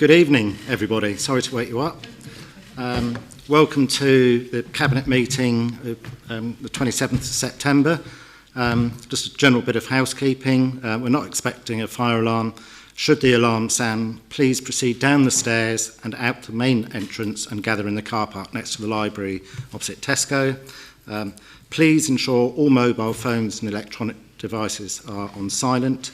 Good evening, everybody. Sorry to wake you up. Welcome to the Cabinet meeting of the 27th of September. Just a general bit of housekeeping. We're not expecting a fire alarm. Should the alarm sound, please proceed down the stairs and out the main entrance and gather in the car park next to the library opposite Tesco. Please ensure all mobile phones and electronic devices are on silent.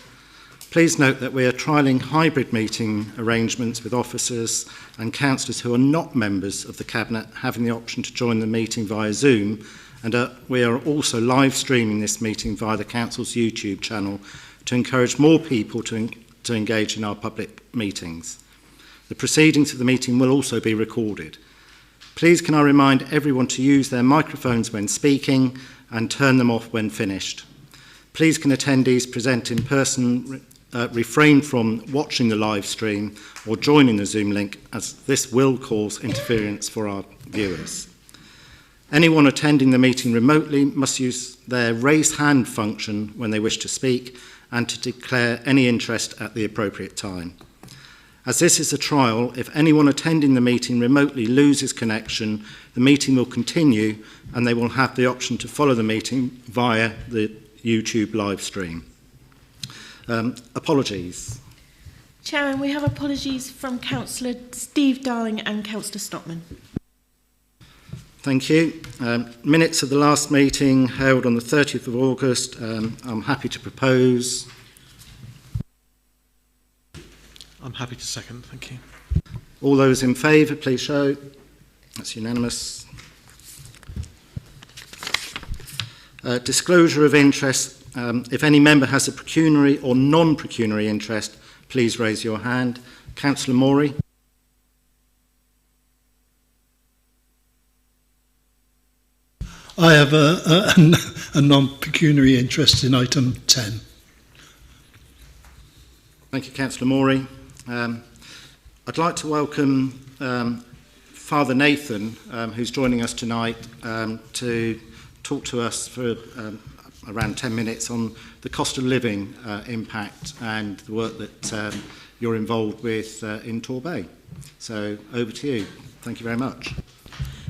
Please note that we are trialling hybrid meeting arrangements with officers and councillors who are not members of the Cabinet having the option to join the meeting via Zoom, and we are also live streaming this meeting via the Council's YouTube channel to encourage more people to engage in our public meetings. The proceedings of the meeting will also be recorded. Please can I remind everyone to use their microphones when speaking and turn them off when finished. Please can attendees present in person refrain from watching the live stream or joining the Zoom link, as this will cause interference for our viewers. Anyone attending the meeting remotely must use their raise hand function when they wish to speak and to declare any interest at the appropriate time. As this is a trial, if anyone attending the meeting remotely loses connection, the meeting will continue and they will have the option to follow the meeting via the YouTube live stream. Apologies. Chairman, we have apologies from Councillor Steve Darling and Councillor Stockman. Thank you. Minutes of the last meeting held on the 30th of August. I'm happy to propose. I'm happy to second, thank you. All those in favour, please show. That's unanimous. Disclosure of interest. If any member has a pecuniary or non-pecuniary interest, please raise your hand. Councillor Morey. I have a non-pecuniary interest in item 10. Thank you, Councillor Morey. I'd like to welcome Father Nathan, who's joining us tonight to talk to us for around 10 minutes on the cost of living impact and the work that you're involved with in Torquay. So over to you. Thank you very much.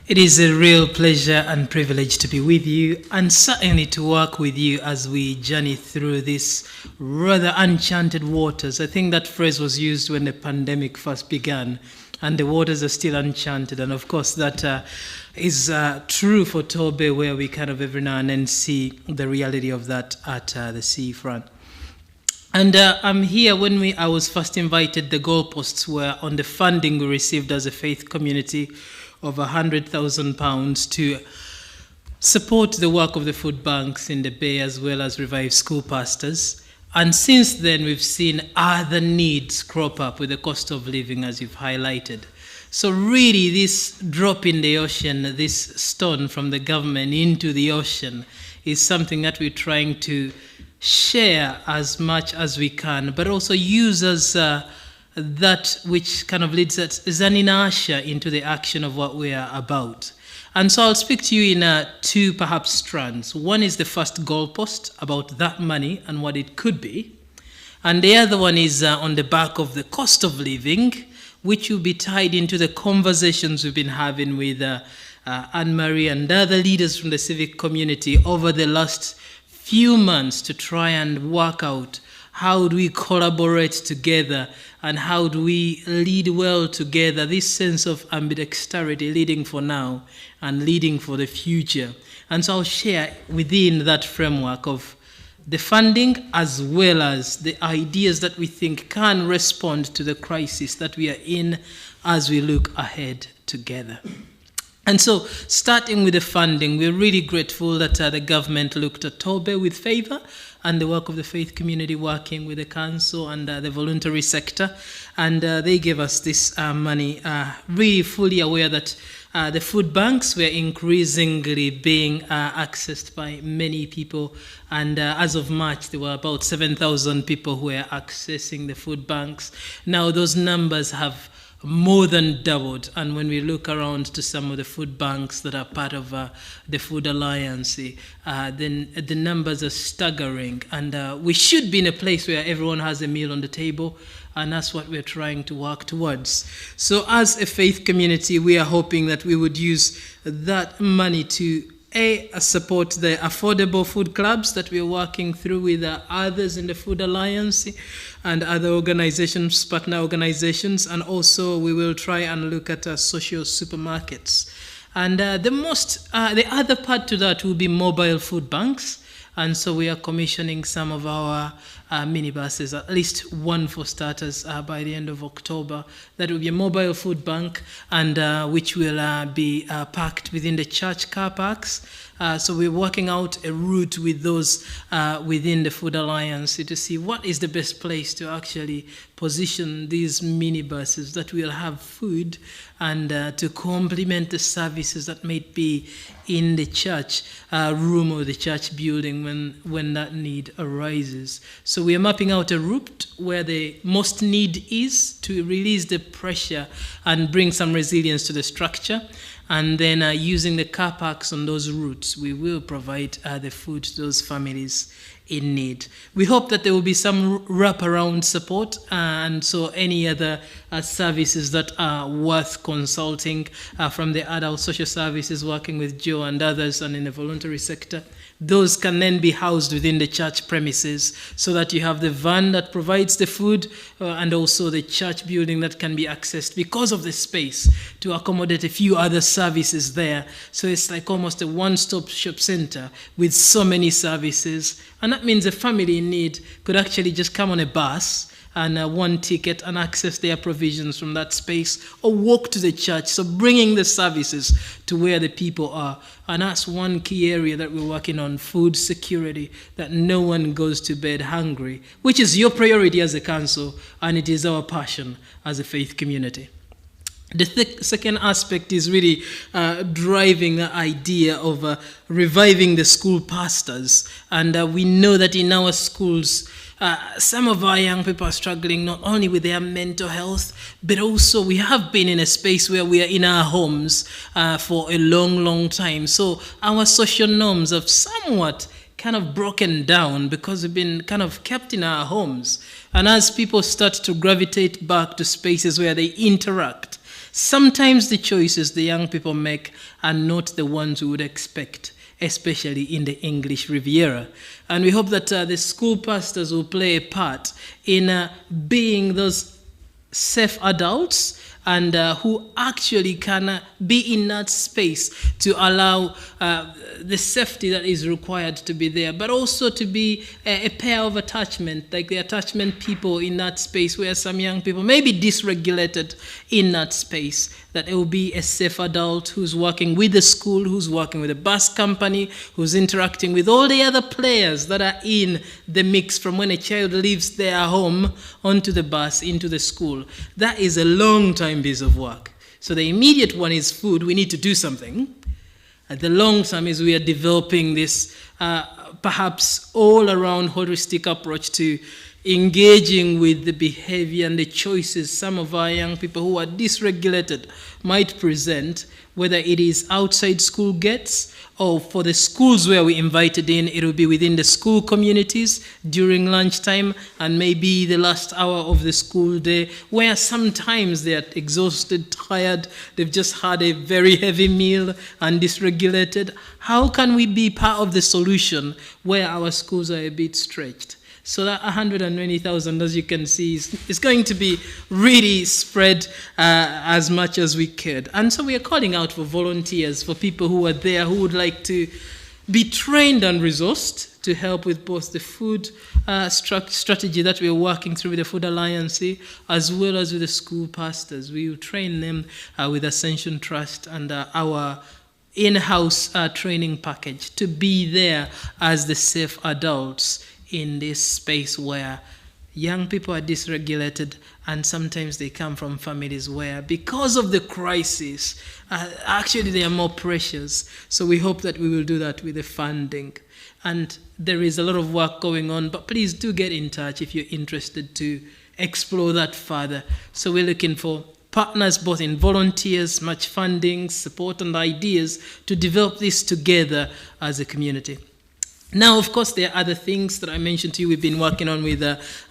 It is a real pleasure and privilege to be with you, and certainly to work with you as we journey through these rather enchanted waters. I think that phrase was used when the pandemic first began, and the waters are still enchanted. And of course that is true for Torquay, where we kind of every now and then see the reality of that at the seafront. And I'm here when I was first invited. The goalposts were on the funding we received as a faith community of £100,000 to support the work of the food banks in the Bay, as well as revive school pastors. And since then, we've seen other needs crop up with the cost of living, as you've highlighted. So really, this drop in the ocean, this stone from the government into the ocean, is something that we're trying to share as much as we can, but also use as that which kind of leads us as an inertia into the action of what we are about. And so I'll speak to you in two perhaps strands. One is the first goalpost about that money and what it could be. And the other one is on the back of the cost of living, which will be tied into the conversations we've been having with Anne-Marie and other leaders from the civic community over the last few months to try and work out how do we collaborate together and how do we lead well together, this sense of ambidexterity, leading for now and leading for the future. And so I'll share within that framework of the funding as well as the ideas that we think can respond to the crisis that we are in as we look ahead together. And so, starting with the funding, we're really grateful that the government looked at Torquay with favour and the work of the faith community working with the council and the voluntary sector. And they gave us this money, really fully aware that the food banks were increasingly being accessed by many people. And as of March, there were about 7,000 people who were accessing the food banks. Now, those numbers have more than doubled, and when we look around to some of the food banks that are part of the Food Alliance, then the numbers are staggering, and we should be in a place where everyone has a meal on the table, and that's what we're trying to work towards. So as a faith community, we are hoping that we would use that money to support the affordable food clubs that we're working through with others in the Food Alliance and other organizations, partner organizations, and also we will try and look at social supermarkets. And the other part to that will be mobile food banks. And so we are commissioning some of our minibuses, at least one for starters, by the end of October. That will be a mobile food bank, and which will be parked within the church car parks. So we're working out a route with those within the Food Alliance to see what is the best place to actually position these minibuses that will have food and to complement the services that might be in the church room or the church building when that need arises. So we are mapping out a route where the most need is to release the pressure and bring some resilience to the structure. And then using the car parks on those routes, we will provide the food to those families in need. We hope that there will be some wraparound support, and so any other services that are worth consulting from the adult social services working with Joe and others and in the voluntary sector, those can then be housed within the church premises so that you have the van that provides the food and also the church building that can be accessed because of the space to accommodate a few other services there. So it's like almost a one-stop shop center with so many services. And that means a family in need could actually just come on a bus and one ticket and access their provisions from that space or walk to the church. So bringing the services to where the people are. And that's one key area that we're working on, food security, that no one goes to bed hungry, which is your priority as a council, and it is our passion as a faith community. The second aspect is really driving the idea of reviving the school pastors. And we know that in our schools, some of our young people are struggling not only with their mental health, but also we have been in a space where we are in our homes for a long, long time. So our social norms have somewhat kind of broken down because we've been kind of kept in our homes. And as people start to gravitate back to spaces where they interact, sometimes the choices the young people make are not the ones we would expect, especially in the English Riviera. And we hope that the school pastors will play a part in being those safe adults and who actually can be in that space to allow the safety that is required to be there, but also to be a pair of attachment, like the attachment people in that space where some young people may be dysregulated in that space, that it will be a safe adult who's working with the school, who's working with a bus company, who's interacting with all the other players that are in the mix from when a child leaves their home onto the bus, into the school. That is a long time piece of work. So the immediate one is food. We need to do something. At the long term is we are developing this perhaps all-around holistic approach to engaging with the behavior and the choices some of our young people who are dysregulated might present, whether it is outside school gates or for the schools where we invited in, it will be within the school communities during lunchtime and maybe the last hour of the school day, where sometimes they are exhausted, tired, they've just had a very heavy meal and dysregulated. How can we be part of the solution where our schools are a bit stretched? So that 120,000, as you can see, is going to be really spread as much as we could. And so we are calling out for volunteers, for people who are there who would like to be trained and resourced to help with both the food strategy that we're working through with the Food Alliance, as well as with the school pastors. We will train them with Ascension Trust and our in-house training package to be there as the safe adults in this space where young people are dysregulated and sometimes they come from families where, because of the crisis, actually they are more precious. So we hope that we will do that with the funding. And there is a lot of work going on, but please do get in touch if you're interested to explore that further. So we're looking for partners both in volunteers, much funding, support and ideas to develop this together as a community. Now, of course, there are other things that I mentioned to you we've been working on with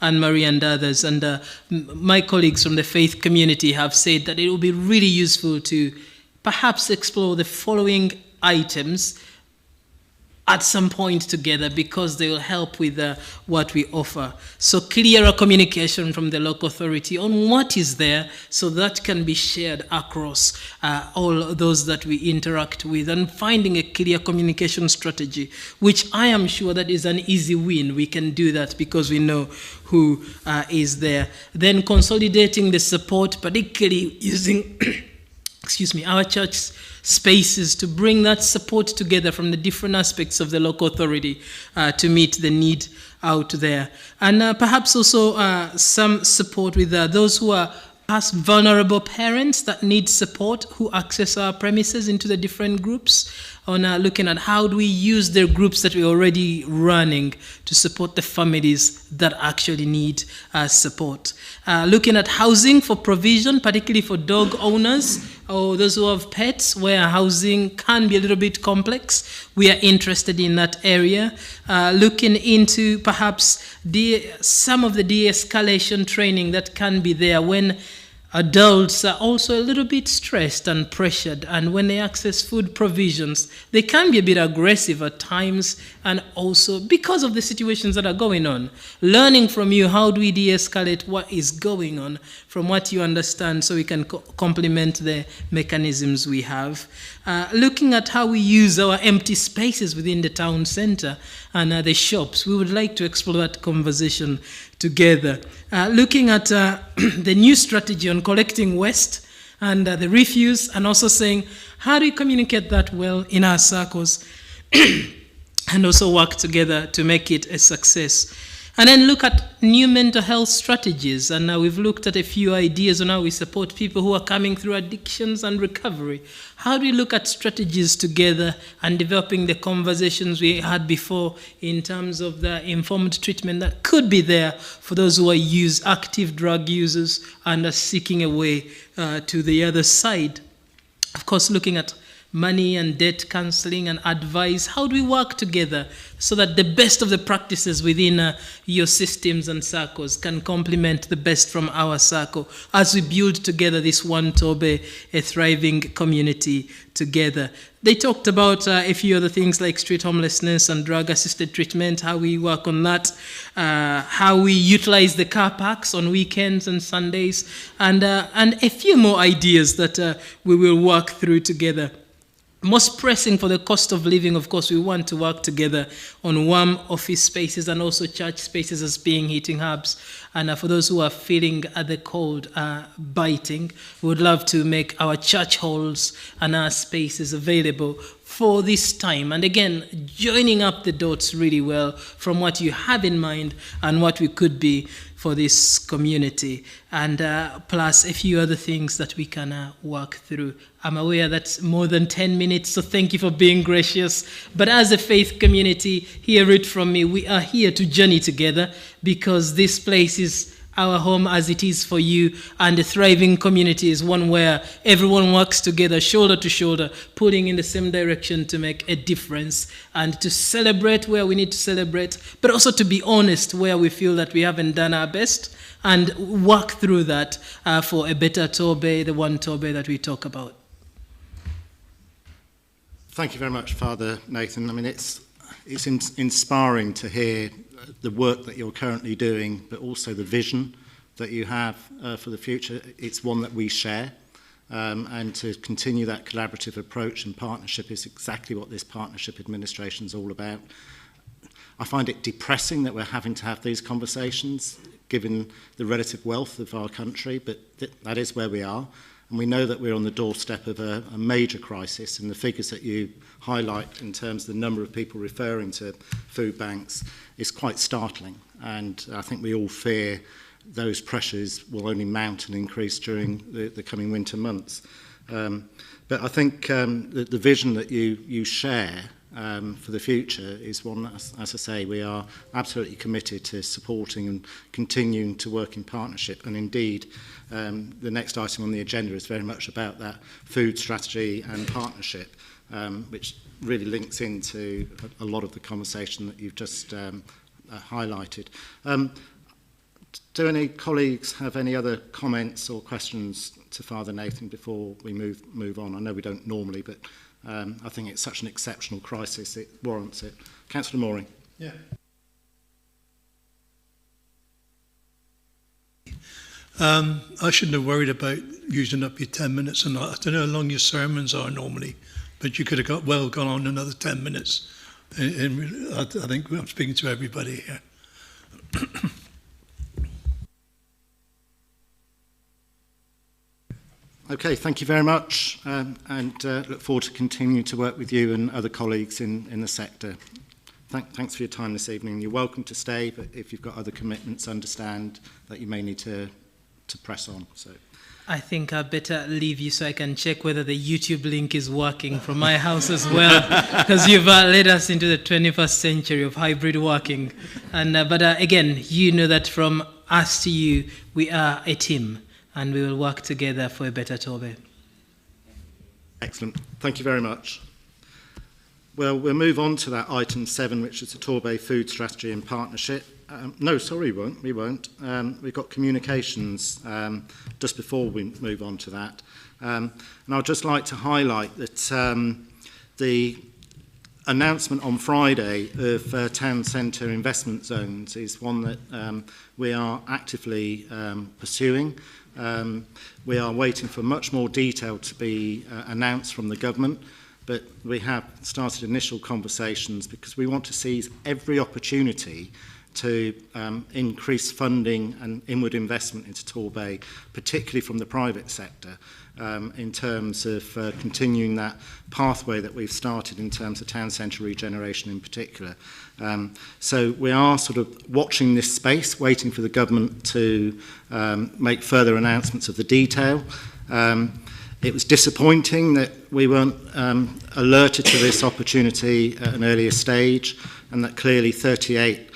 Anne-Marie and others, and my colleagues from the faith community have said that it will be really useful to perhaps explore the following items at some point together, because they will help with what we offer. So clearer communication from the local authority on what is there, so that can be shared across all those that we interact with, and finding a clear communication strategy, which I am sure that is an easy win. We can do that because we know who is there. Then consolidating the support, particularly using our church spaces to bring that support together from the different aspects of the local authority to meet the need out there. And perhaps also some support with those who are past vulnerable parents that need support, who access our premises into the different groups, on looking at how do we use the groups that we're already running to support the families that actually need support. Looking at housing for provision, particularly for dog owners or those who have pets, where housing can be a little bit complex. We are interested in that area. Looking into perhaps some of the de-escalation training that can be there when adults are also a little bit stressed and pressured, and when they access food provisions, they can be a bit aggressive at times, and also because of the situations that are going on. Learning from you, how do we de-escalate what is going on from what you understand, so we can complement the mechanisms we have. Looking at how we use our empty spaces within the town centre and the shops. We would like to explore that conversation together. Looking at the new strategy on collecting waste and the refuse, and also saying, how do we communicate that well in our circles and also work together to make it a success. And then look at new mental health strategies. And now we've looked at a few ideas on how we support people who are coming through addictions and recovery. How do we look at strategies together and developing the conversations we had before in terms of the informed treatment that could be there for those who are active drug users and are seeking a way to the other side. Of course, looking at money and debt counseling and advice. How do we work together so that the best of the practices within your systems and circles can complement the best from our circle as we build together this one Torbay, a thriving community together. They talked about a few other things like street homelessness and drug-assisted treatment, how we work on that, how we utilize the car parks on weekends and Sundays, and a few more ideas that we will work through together. Most pressing for the cost of living, of course, we want to work together on warm office spaces and also church spaces as being heating hubs. And for those who are feeling the cold biting, we would love to make our church halls and our spaces available for this time. And again, joining up the dots really well from what you have in mind and what we could be for this community, and plus a few other things that we can work through. I'm aware that's more than 10 minutes, so thank you for being gracious. But as a faith community, hear it from me, we are here to journey together, because this place is our home as it is for you, and a thriving community is one where everyone works together, shoulder to shoulder, pulling in the same direction to make a difference, and to celebrate where we need to celebrate, but also to be honest where we feel that we haven't done our best, and work through that for a better Torbay, the one Torbay that we talk about. Thank you very much, Father Nathan. I mean, it's inspiring to hear the work that you're currently doing, but also the vision that you have for the future. It's one that we share, and to continue that collaborative approach and partnership is exactly what this partnership administration is all about. I find it depressing that we're having to have these conversations, given the relative wealth of our country, but that is where we are. And we know that we're on the doorstep of a major crisis, and the figures that you highlight in terms of the number of people referring to food banks is quite startling. And I think we all fear those pressures will only mount and increase during the coming winter months. But I think the vision that you share for the future is one that, as I say, we are absolutely committed to supporting and continuing to work in partnership. And indeed, the next item on the agenda is very much about that food strategy and partnership. which really links into a lot of the conversation that you've just highlighted. Do any colleagues have any other comments or questions to Father Nathan before we move on? I know we don't normally, but I think it's such an exceptional crisis, it warrants it. Councillor Mooring. Yeah. I shouldn't have worried about using up your 10 minutes or not. I don't know how long your sermons are normally, but you could have gone on another 10 minutes. I think I'm speaking to everybody here. Okay, thank you very much, and look forward to continuing to work with you and other colleagues in the sector. Thanks for your time this evening. You're welcome to stay, but if you've got other commitments, understand that you may need to press on. So, I think I better leave you so I can check whether the YouTube link is working from my house as well, because you've led us into the 21st century of hybrid working. And but again, you know that from us to you, we are a team, and we will work together for a better Torquay. Excellent. Thank you very much. Well, we'll move on to that item 7, which is the Torquay Food Strategy and Partnership. No, sorry, we won't. We've got communications just before we move on to that. And I'd just like to highlight that the announcement on Friday of town centre investment zones is one that we are actively pursuing. We are waiting for much more detail to be announced from the government, but we have started initial conversations because we want to seize every opportunity to increase funding and inward investment into Torquay, particularly from the private sector, in terms of continuing that pathway that we've started in terms of town centre regeneration in particular. So we are sort of watching this space, waiting for the government to make further announcements of the detail. It was disappointing that we weren't alerted to this opportunity at an earlier stage, and that clearly 38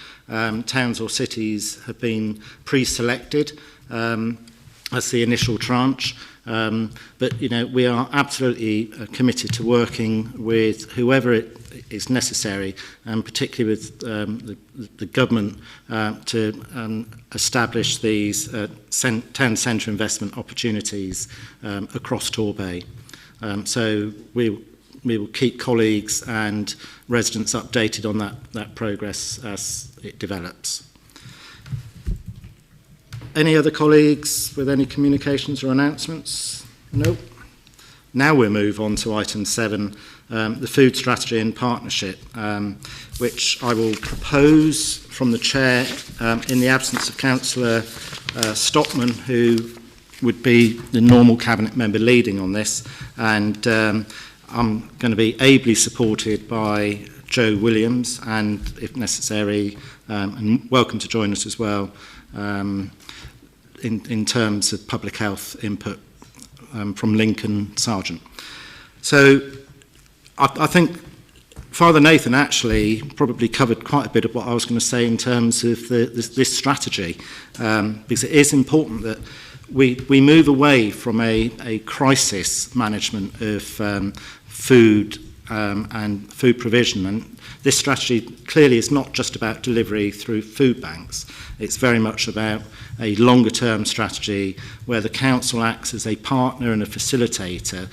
towns or cities have been pre-selected as the initial tranche. But, you know, we are absolutely committed to working with whoever it is necessary, and particularly with the government to establish these town centre investment opportunities across Torquay. So we will keep colleagues and residents updated on that progress as it develops. Any other colleagues with any communications or announcements? No. Now we'll move on to item 7, the food strategy and partnership, which I will propose from the chair in the absence of Councillor Stockman, who would be the normal cabinet member leading on this, and I'm going to be ably supported by Joe Williams, and if necessary, and welcome to join us as well, in terms of public health input from Lincoln Sargent. So I think Father Nathan actually probably covered quite a bit of what I was going to say in terms of this strategy, because it is important that we move away from a crisis management of food and food provision. And this strategy clearly is not just about delivery through food banks. It's very much about a longer term strategy where the council acts as a partner and a facilitator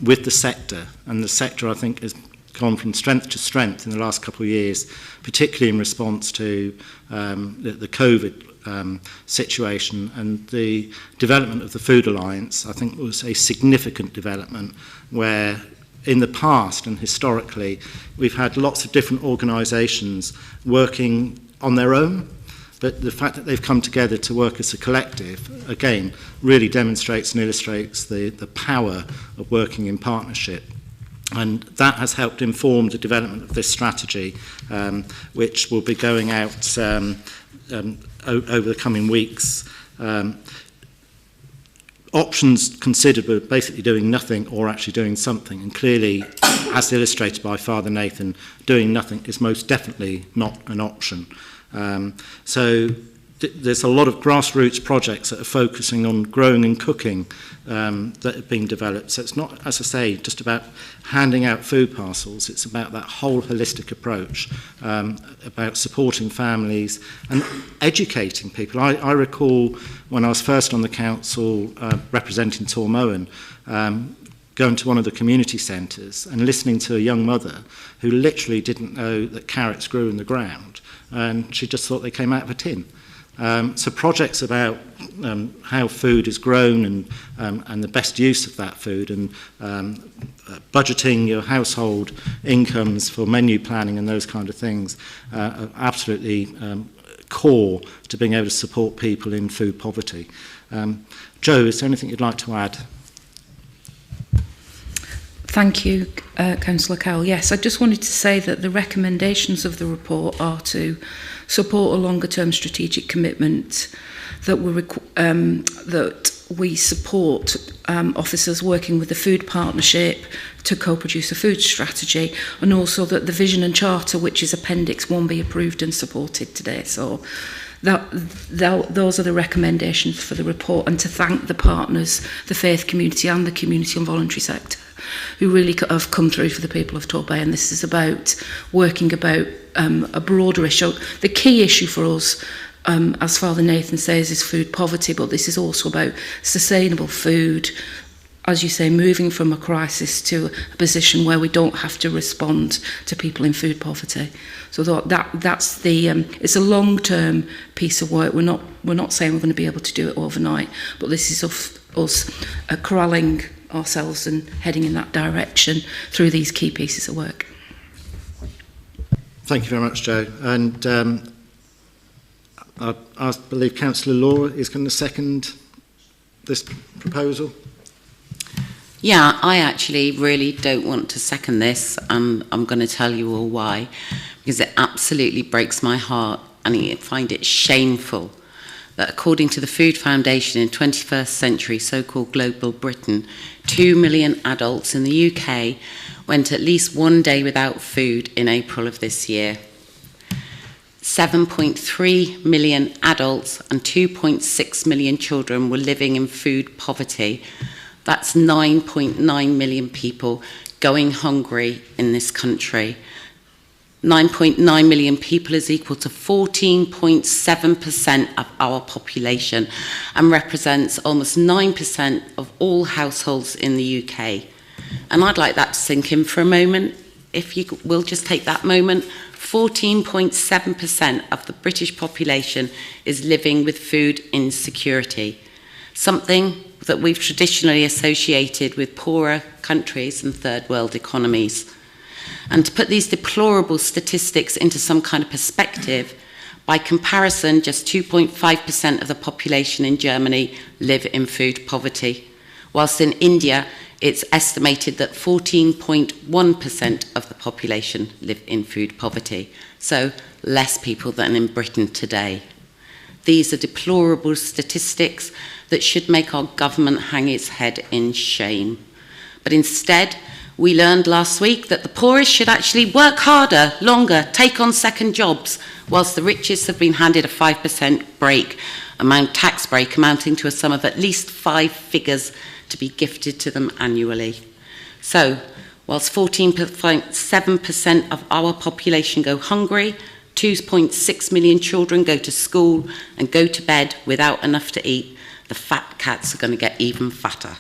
with the sector. And the sector, I think, has gone from strength to strength in the last couple of years, particularly in response to the COVID situation. And the development of the Food Alliance, I think, was a significant development where in the past and historically we've had lots of different organisations working on their own, but the fact that they've come together to work as a collective, again, really demonstrates and illustrates the power of working in partnership. And that has helped inform the development of this strategy, which will be going out over the coming weeks. Options considered were basically doing nothing or actually doing something, and clearly, as illustrated by Father Nathan, doing nothing is most definitely not an option. So there's a lot of grassroots projects that are focusing on growing and cooking that are being developed. So it's not, as I say, just about handing out food parcels. It's about that whole holistic approach, about supporting families and educating people. I recall when I was first on the council representing Tormowen, going to one of the community centres and listening to a young mother who literally didn't know that carrots grew in the ground, and she just thought they came out of a tin. So projects about how food is grown and the best use of that food, and budgeting your household incomes for menu planning and those kind of things are absolutely core to being able to support people in food poverty. Joe, is there anything you'd like to add? Thank you, Councillor Cowell. Yes, I just wanted to say that the recommendations of the report are to support a longer-term strategic commitment, that we support officers working with the Food Partnership to co-produce a food strategy, and also that the Vision and Charter, which is Appendix 1, be approved and supported today. So those are the recommendations for the report, and to thank the partners, the faith community and the community and voluntary sector, who really have come through for the people of Torquay. And this is about working about a broader issue. The key issue for us, as Father Nathan says, is food poverty, but this is also about sustainable food, as you say, moving from a crisis to a position where we don't have to respond to people in food poverty. So that's the it's a long-term piece of work. We're not saying we're going to be able to do it overnight, but this is us corralling ourselves and heading in that direction through these key pieces of work. Thank you very much, Joe. And I believe Councillor Laura is going to second this proposal. Yeah, I actually really don't want to second this, and I'm going to tell you all why, because it absolutely breaks my heart, and I find it shameful that according to the Food Foundation in 21st century so-called global Britain, 2 million adults in the UK went at least one day without food in April of this year. 7.3 million adults and 2.6 million children were living in food poverty. That's 9.9 million people going hungry in this country. 9.9 million people is equal to 14.7% of our population and represents almost 9% of all households in the UK. And I'd like that to sink in for a moment. If you will just take that moment, 14.7% of the British population is living with food insecurity, something that we've traditionally associated with poorer countries and third world economies. And to put these deplorable statistics into some kind of perspective, by comparison, just 2.5% of the population in Germany live in food poverty, whilst in India, it's estimated that 14.1% of the population live in food poverty, so less people than in Britain today. These are deplorable statistics that should make our government hang its head in shame. But instead, we learned last week that the poorest should actually work harder, longer, take on second jobs, whilst the richest have been handed a 5% tax break amounting to a sum of at least 5 figures to be gifted to them annually. So, whilst 14.7% of our population go hungry, 2.6 million children go to school and go to bed without enough to eat, the fat cats are going to get even fatter.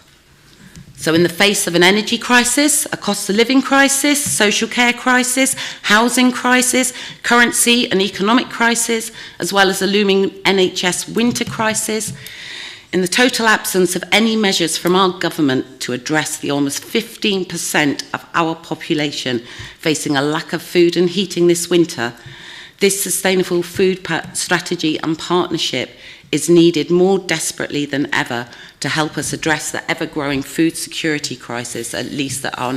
So in the face of an energy crisis, a cost of living crisis, social care crisis, housing crisis, currency and economic crisis, as well as a looming NHS winter crisis, in the total absence of any measures from our government to address the almost 15% of our population facing a lack of food and heating this winter, this sustainable food strategy and partnership is needed more desperately than ever to help us address the ever-growing food security crisis, at least at our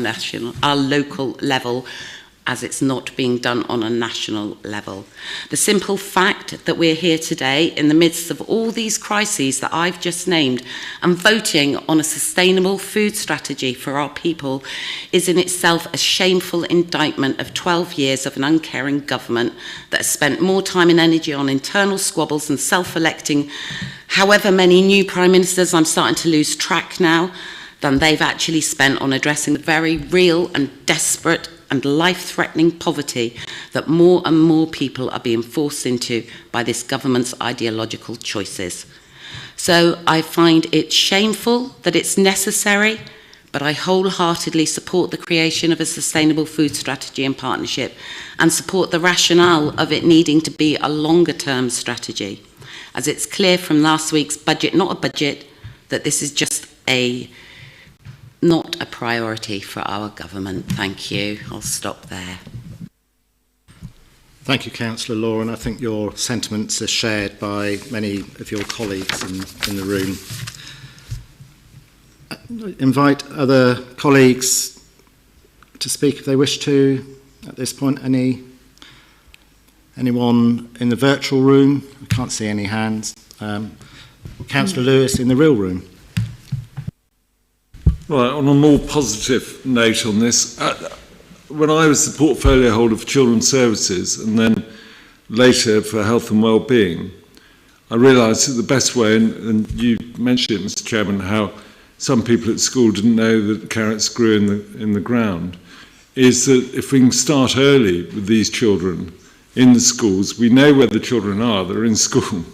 local level, as it's not being done on a national level. The simple fact that we're here today in the midst of all these crises that I've just named and voting on a sustainable food strategy for our people is in itself a shameful indictment of 12 years of an uncaring government that has spent more time and energy on internal squabbles and self-electing however many new prime ministers, I'm starting to lose track now, than they've actually spent on addressing the very real and desperate and life-threatening poverty that more and more people are being forced into by this government's ideological choices. So I find it shameful that it's necessary, but I wholeheartedly support the creation of a sustainable food strategy and partnership and support the rationale of it needing to be a longer-term strategy, as it's clear from last week's budget, not a budget, that this is just not a priority for our government. Thank you. I'll stop there. Thank you, Councillor Law, and I think your sentiments are shared by many of your colleagues in the room. Invite other colleagues to speak if they wish to. At this point, anyone in the virtual room? I can't see any hands. Councillor Lewis in the real room. Right, on a more positive note on this, when I was the portfolio holder for Children's Services and then later for Health and Wellbeing, I realised that the best way, and you mentioned it, Mr Chairman, how some people at school didn't know that carrots grew in the ground, is that if we can start early with these children in the schools, we know where the children are, they're in school.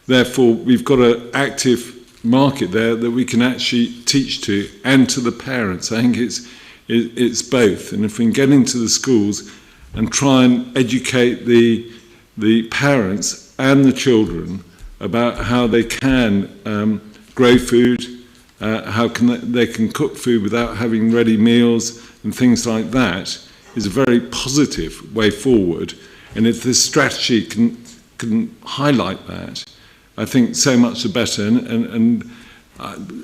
Therefore, we've got an active market there that we can actually teach to and to the parents. I think it's both, and if we can get into the schools and try and educate the parents and the children about how they can grow food, how they can cook food without having ready meals and things like that, is a very positive way forward. And if this strategy can highlight that, I think so much the better. And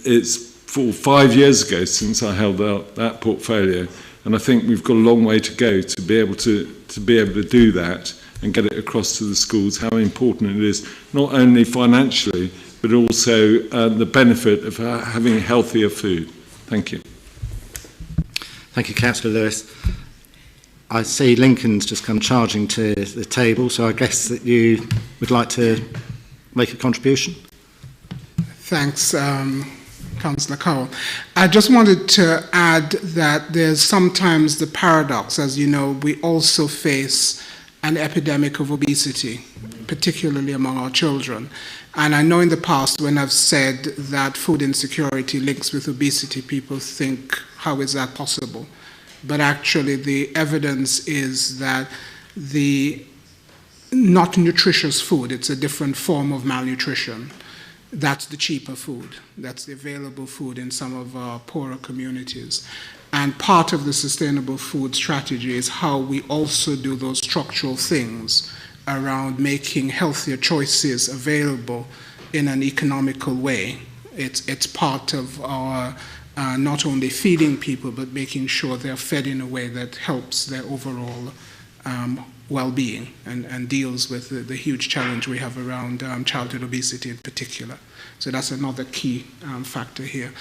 it's 5 years ago since I held out that portfolio, and I think we've got a long way to go to be able to do that and get it across to the schools, how important it is, not only financially, but also the benefit of having healthier food. Thank you. Thank you, Councillor Lewis. I see Lincoln's just come charging to the table, so I guess that you would like to make a contribution. Thanks, Councillor Cowell. I just wanted to add that there's sometimes the paradox, as you know, we also face an epidemic of obesity, particularly among our children. And I know in the past when I've said that food insecurity links with obesity, people think, how is that possible? But actually the evidence is that the not nutritious food, it's a different form of malnutrition. That's the cheaper food. That's the available food in some of our poorer communities. And part of the sustainable food strategy is how we also do those structural things around making healthier choices available in an economical way. It's part of our not only feeding people, but making sure they're fed in a way that helps their overall well-being and deals with the huge challenge we have around childhood obesity in particular. So that's another key factor here.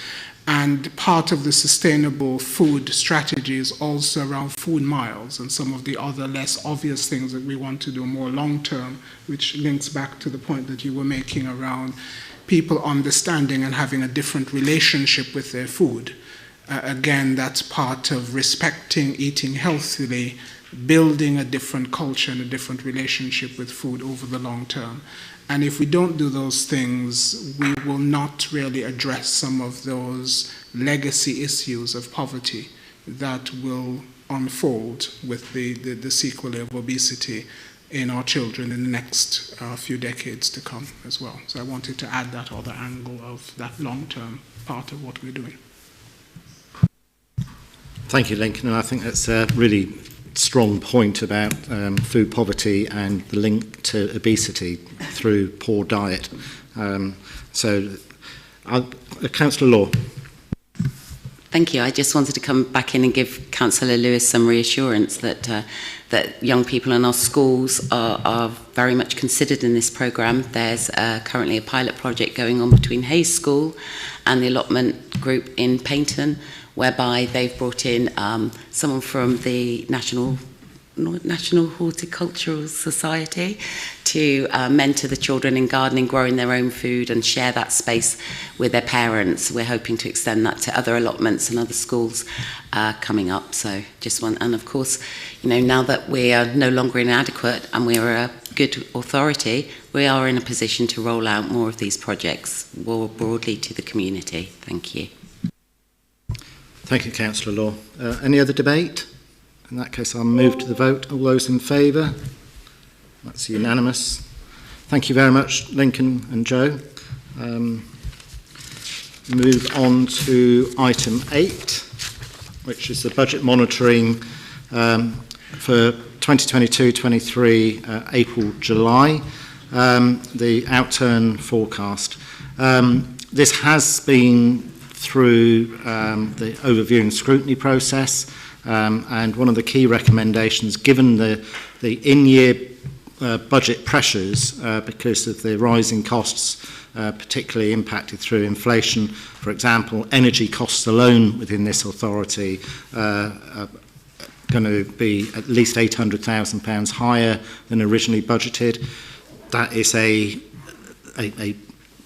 And part of the sustainable food strategy is also around food miles and some of the other less obvious things that we want to do more long-term, which links back to the point that you were making around people understanding and having a different relationship with their food. Again, that's part of respecting, eating healthily, building a different culture and a different relationship with food over the long term. And if we don't do those things, we will not really address some of those legacy issues of poverty that will unfold with the sequelae of obesity in our children in the next few decades to come as well. So I wanted to add that other angle of that long-term part of what we're doing. Thank you, Lincoln, and I think that's a really strong point about food poverty and the link to obesity through poor diet. Councillor Law. Thank you. I just wanted to come back in and give Councillor Lewis some reassurance that that young people in our schools are very much considered in this programme. There's currently a pilot project going on between Hayes School and the allotment group in Paynton, whereby they've brought in someone from the National Horticultural Society to mentor the children in gardening, growing their own food and share that space with their parents. We're hoping to extend that to other allotments and other schools coming up. So just one, and of course, you know, now that we are no longer inadequate and we're a good authority, we are in a position to roll out more of these projects more broadly to the community. Thank you. Thank you, Councillor Law. Any other debate? In that case, I'll move to the vote. All those in favour? That's unanimous. Thank you very much, Lincoln and Joe. Move on to item 8, which is the budget monitoring for 2022-23 April-July, the outturn forecast. This has been through the overview and scrutiny process. And one of the key recommendations, given the in-year budget pressures because of the rising costs, particularly impacted through inflation, for example, energy costs alone within this authority are going to be at least £800,000 higher than originally budgeted. That is a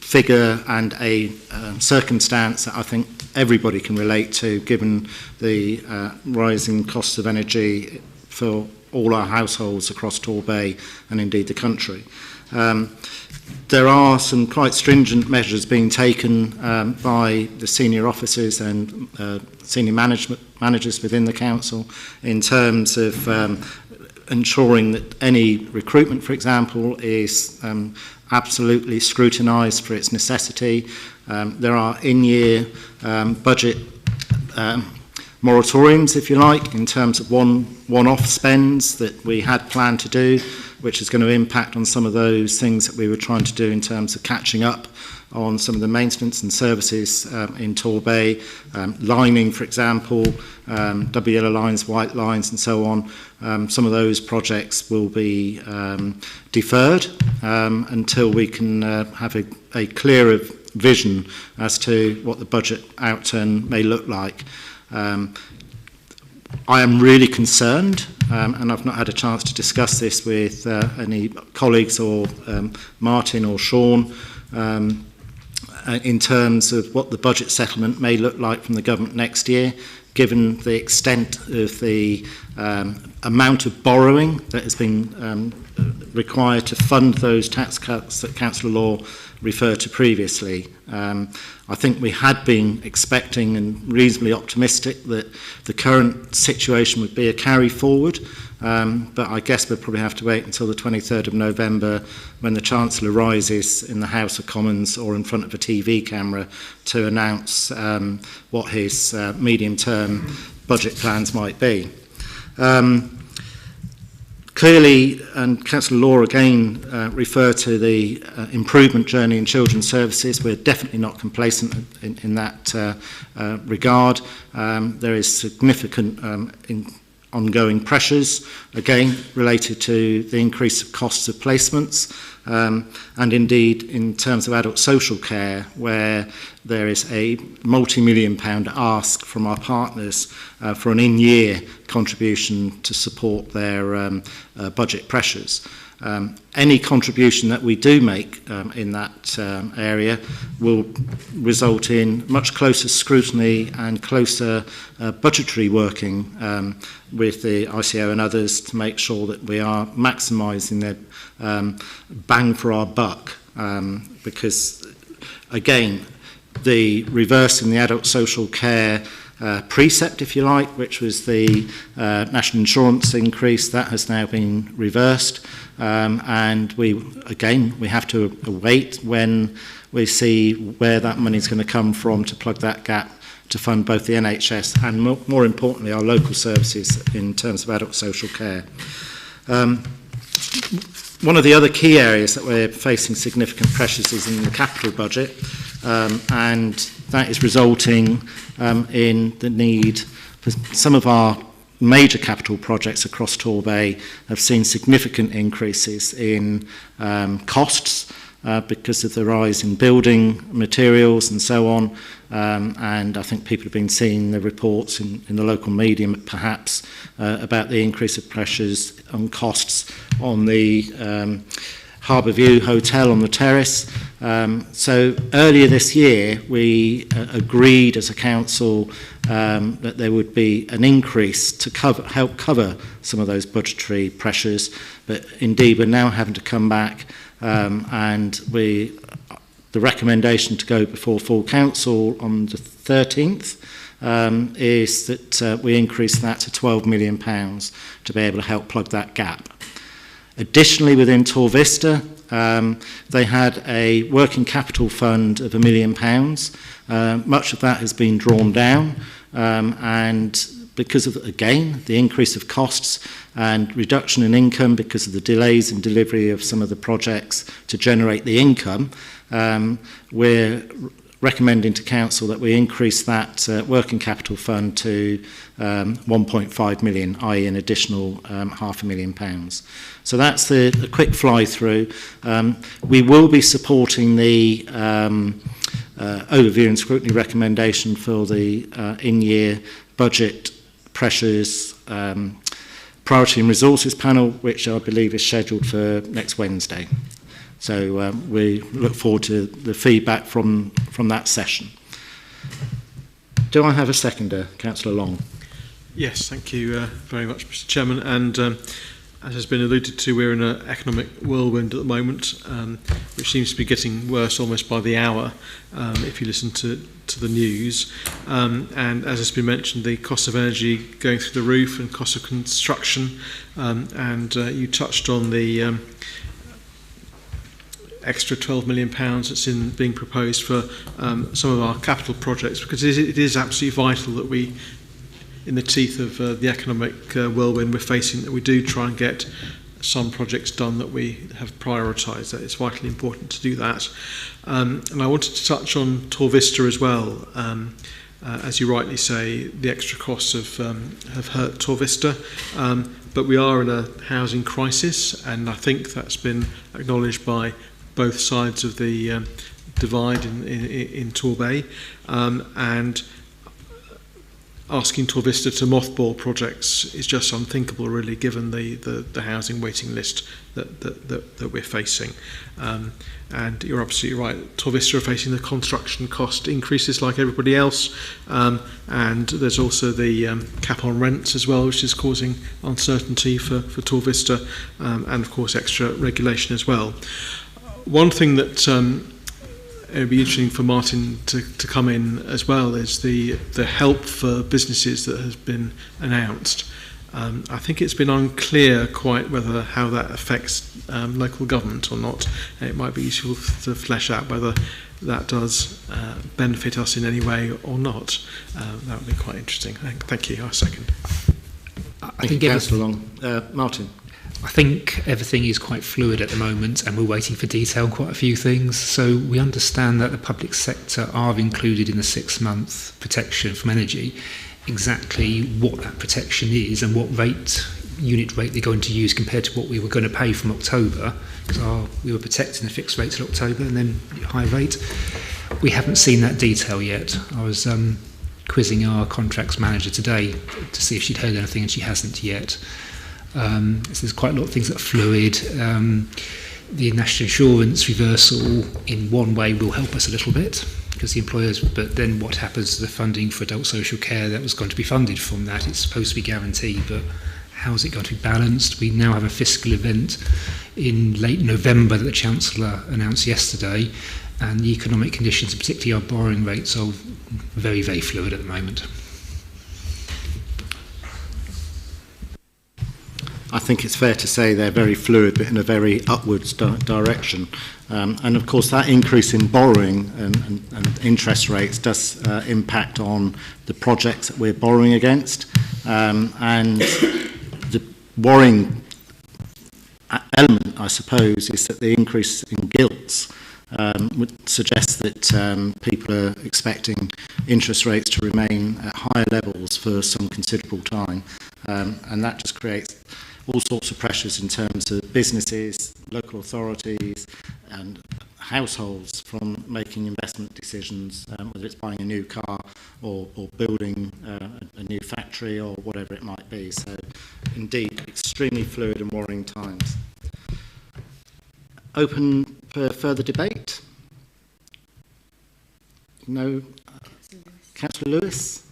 figure and a circumstance that I think everybody can relate to, given the rising costs of energy for all our households across Torquay and indeed the country. There are some quite stringent measures being taken by the senior officers and senior managers within the council in terms of ensuring that any recruitment, for example, is absolutely scrutinised for its necessity. There are in-year budget moratoriums, if you like, in terms of one-off spends that we had planned to do, which is going to impact on some of those things that we were trying to do in terms of catching up on some of the maintenance and services in Torquay, lining, for example, double yellow lines, white lines, and so on. Some of those projects will be deferred until we can have a clearer vision as to what the budget outturn may look like. I am really concerned, and I've not had a chance to discuss this with any colleagues or Martin or Sean, in terms of what the budget settlement may look like from the government next year, given the extent of the amount of borrowing that has been required to fund those tax cuts that Councillor Law referred to previously. I think we had been expecting and reasonably optimistic that the current situation would be a carry forward, but I guess we'll probably have to wait until the 23rd of November when the Chancellor rises in the House of Commons or in front of a TV camera to announce what his medium-term budget plans might be. Clearly, and Councillor Law again referred to the improvement journey in children's services. We're definitely not complacent in that regard. There is significant ongoing pressures, again, related to the increase of costs of placements, and indeed in terms of adult social care, where there is a multi-million-pound ask from our partners for an in-year contribution to support their budget pressures. Any contribution that we do make in that area will result in much closer scrutiny and closer budgetary working with the ICO and others to make sure that we are maximising the bang for our buck, because again, the reverse in the adult social care precept, if you like, which was the national insurance increase, that has now been reversed, and we have to await when we see where that money is going to come from to plug that gap to fund both the NHS and more importantly our local services in terms of adult social care. One of the other key areas that we're facing significant pressures is in the capital budget, and that is resulting in the need for some of our major capital projects across Torquay have seen significant increases in costs because of the rise in building materials and so on. And I think people have been seeing the reports in the local media perhaps about the increase of pressures on costs on the Harbour View Hotel on the terrace. So earlier this year we agreed as a council that there would be an increase to help cover some of those budgetary pressures, but indeed we're now having to come back and the recommendation to go before full council on the 13th is that we increase that to £12 million to be able to help plug that gap. Additionally, within Tor Vista, they had a working capital fund of £1 million. Much of that has been drawn down, and because of, again, the increase of costs and reduction in income because of the delays in delivery of some of the projects to generate the income, we're recommending to council that we increase that working capital fund to 1.5 million, i.e. an additional £500,000. So that's the quick fly through. We will be supporting the overview and scrutiny recommendation for the in-year budget pressures priority and resources panel, which I believe is scheduled for next Wednesday. So we look forward to the feedback from that session. Do I have a seconder, Councillor Long? Yes, thank you very much, Mr. Chairman. And as has been alluded to, we're in an economic whirlwind at the moment, which seems to be getting worse almost by the hour if you listen to the news. And as has been mentioned, the cost of energy going through the roof and cost of construction. And you touched on the extra £12 million that's being proposed for some of our capital projects, because it is absolutely vital that we, in the teeth of the economic whirlwind we're facing, that we do try and get some projects done that we have prioritised. That it's vitally important to do that. And I wanted to touch on Tor Vista as well. As you rightly say, the extra costs have hurt Tor Vista, but we are in a housing crisis, and I think that's been acknowledged by both sides of the divide in Torquay, and asking Tor Vista to mothball projects is just unthinkable, really, given the housing waiting list that we're facing. And you're absolutely right, Tor Vista are facing the construction cost increases like everybody else, and there's also the cap on rents as well, which is causing uncertainty for Tor Vista, and of course extra regulation as well. One thing that it would be interesting for Martin to come in as well is the help for businesses that has been announced. I think it's been unclear quite how that affects local government or not. It might be useful to flesh out whether that does benefit us in any way or not. That would be quite interesting. Thank you. I second. I think Martin. I think everything is quite fluid at the moment, and we're waiting for detail on quite a few things. So we understand that the public sector are included in the 6-month protection from energy. Exactly what that protection is and what unit rate they're going to use compared to what we were going to pay from October, because we were protecting the fixed rate till October and then high rate. We haven't seen that detail yet. I was quizzing our contracts manager today to see if she'd heard anything, and she hasn't yet. So there's quite a lot of things that are fluid. The national insurance reversal in one way will help us a little bit, because the employers, but then what happens to the funding for adult social care that was going to be funded from that? It's supposed to be guaranteed, but how is it going to be balanced? We now have a fiscal event in late November that the Chancellor announced yesterday, and the economic conditions, particularly our borrowing rates, are very, very fluid at the moment. I think it's fair to say they're very fluid, but in a very upwards direction. And of course, that increase in borrowing and interest rates does impact on the projects that we're borrowing against. And the worrying element, I suppose, is that the increase in gilts would suggest that people are expecting interest rates to remain at higher levels for some considerable time, and that just creates all sorts of pressures in terms of businesses, local authorities and households from making investment decisions, whether it's buying a new car or building a new factory or whatever it might be. So indeed, extremely fluid and worrying times. Open for further debate? No? Councillor Lewis?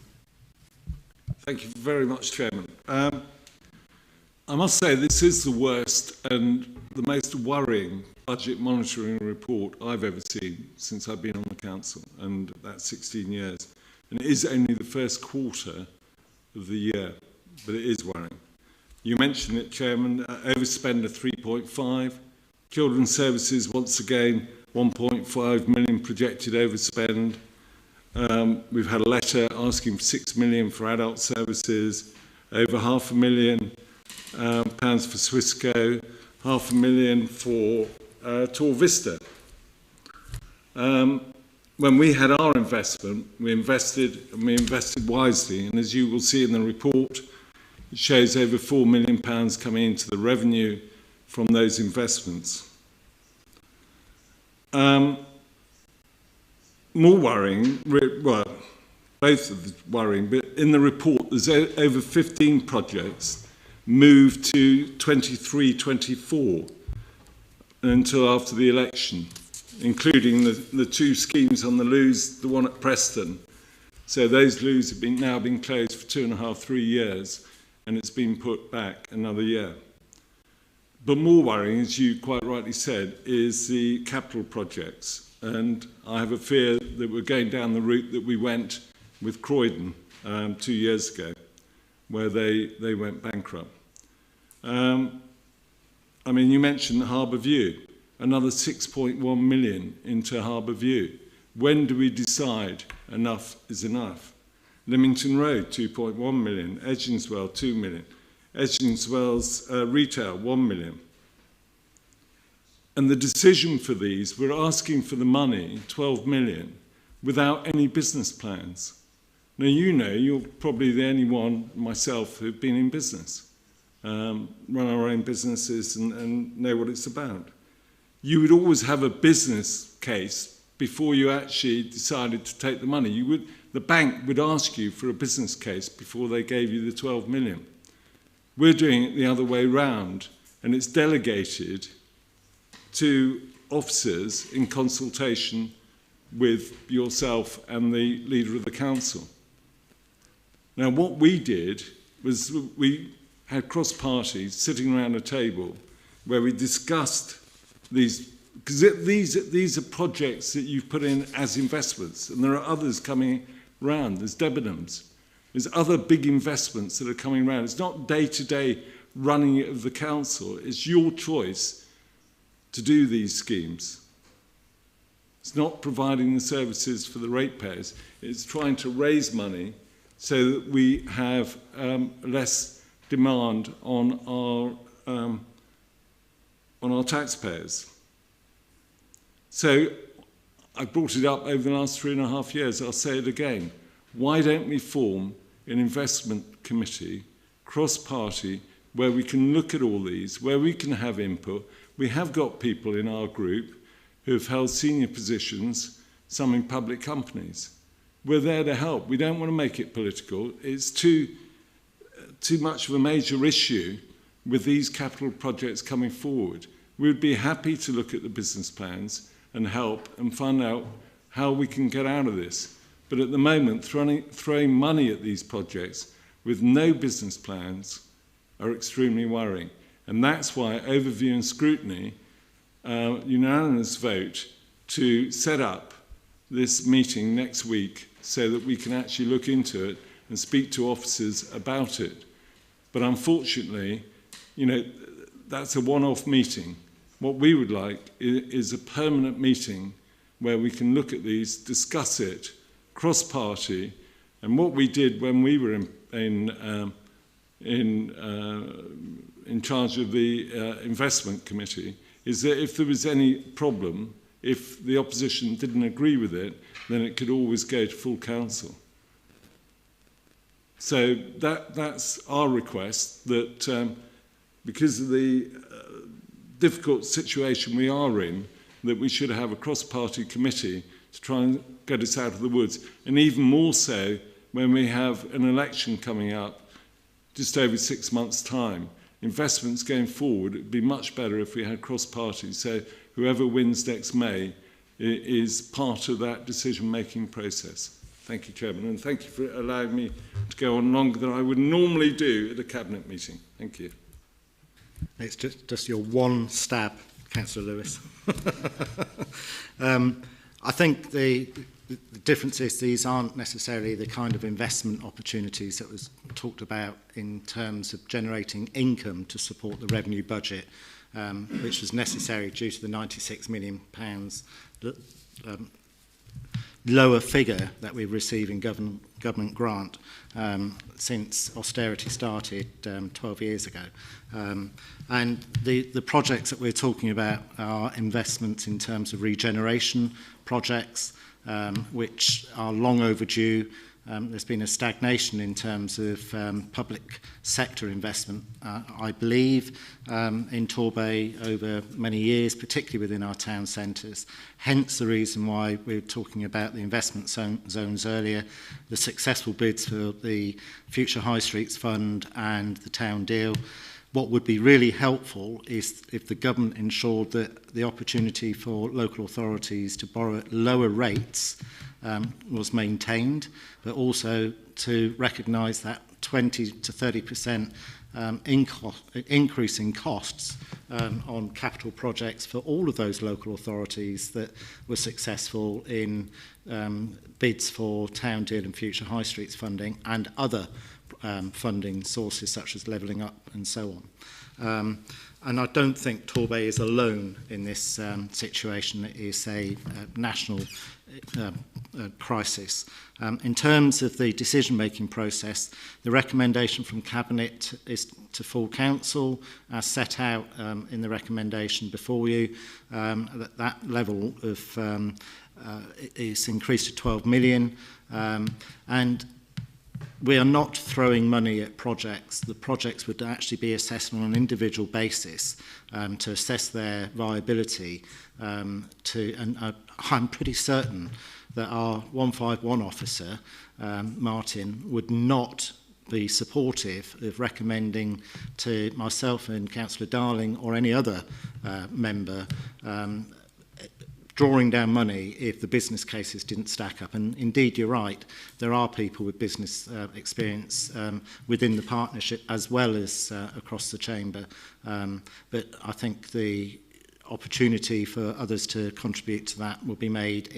Thank you very much, Chairman. I must say this is the worst and the most worrying budget monitoring report I've ever seen since I've been on the council, and that's 16 years. And it is only the first quarter of the year, but it is worrying. You mentioned it, Chairman, overspend of 3.5, children's services once again 1.5 million projected overspend. We've had a letter asking for 6 million for adult services, over £500,000 pounds for Swissco, £500,000 for Tor Vista. When we had our investment, we invested wisely, and as you will see in the report, it shows over £4 million coming into the revenue from those investments. More worrying, well, both of the worrying, but in the report there's over 15 projects moved to 23-24 until after the election, including the two schemes on the loos, the one at Preston. So those loos have now been closed for 2.5–3 years, and it's been put back another year. But more worrying, as you quite rightly said, is the capital projects. And I have a fear that we're going down the route that we went with Croydon 2 years ago, where they went bankrupt. I mean, you mentioned Harbour View, another 6.1 million into Harbour View. When do we decide enough is enough? Leamington Road, 2.1 million. Edginswell, 2 million. Edginswell's retail, 1 million. And the decision for these, we're asking for the money, 12 million, without any business plans. Now, you know, you're probably the only one, myself, who've been in business. Run our own businesses and know what it's about. You would always have a business case before you actually decided to take the money. The bank would ask you for a business case before they gave you the 12 million. We're doing it the other way round, and it's delegated to officers in consultation with yourself and the leader of the council. Now, what we did was we had cross-parties sitting around a table where we discussed these, because these are projects that you've put in as investments, and there are others coming around. There's Debenhams. There's other big investments that are coming around. It's not day-to-day running of the council. It's your choice to do these schemes. It's not providing the services for the ratepayers. It's trying to raise money so that we have less demand on our taxpayers. So I brought it up over the last 3.5 years. I'll say it again. Why don't we form an investment committee, cross-party, where we can look at all these, where we can have input? We have got people in our group who have held senior positions, some in public companies. We're there to help. We don't want to make it political. It's too much of a major issue with these capital projects coming forward. We'd be happy to look at the business plans and help and find out how we can get out of this. But at the moment, throwing money at these projects with no business plans are extremely worrying. And that's why overview and scrutiny, unanimous vote to set up this meeting next week so that we can actually look into it and speak to officers about it. But unfortunately, you know, that's a one-off meeting. What we would like is a permanent meeting where we can look at these, discuss it, cross-party, and what we did when we were in charge of the investment committee is that if there was any problem, if the opposition didn't agree with it, then it could always go to full council. So that's our request, that because of the difficult situation we are in, that we should have a cross-party committee to try and get us out of the woods. And even more so when we have an election coming up just over 6 months' time. Investments going forward, it would be much better if we had cross-party. So whoever wins next May is part of that decision-making process. Thank you, Chairman, and thank you for allowing me to go on longer than I would normally do at a Cabinet meeting. Thank you. It's just your one stab, Councillor Lewis. I think the difference is these aren't necessarily the kind of investment opportunities that was talked about in terms of generating income to support the revenue budget, which was necessary due to the £96 million lower figure that we receive in government grant since austerity started 12 years ago. And the projects that we're talking about are investments in terms of regeneration projects, which are long overdue. There's been a stagnation in terms of public sector investment, I believe, in Torquay over many years, particularly within our town centres. Hence the reason why we were talking about the investment zones earlier, the successful bids for the Future High Streets Fund and the town deal. What would be really helpful is if the government ensured that the opportunity for local authorities to borrow at lower rates was maintained, but also to recognise that 20 to 30% increase in costs on capital projects for all of those local authorities that were successful in bids for town deal and future high streets funding and other funding sources such as levelling up and so on. And I don't think Torquay is alone in this situation. It is a national crisis. In terms of the decision-making process, the recommendation from Cabinet is to full council, as set out in the recommendation before you. That level of is increased to 12 million. And we are not throwing money at projects. The projects would actually be assessed on an individual basis to assess their viability. And I'm pretty certain that our 151 officer, Martin, would not be supportive of recommending to myself and Councillor Darling or any other member drawing down money if the business cases didn't stack up. And indeed, you're right, there are people with business experience within the partnership as well as across the chamber. But I think the opportunity for others to contribute to that will be made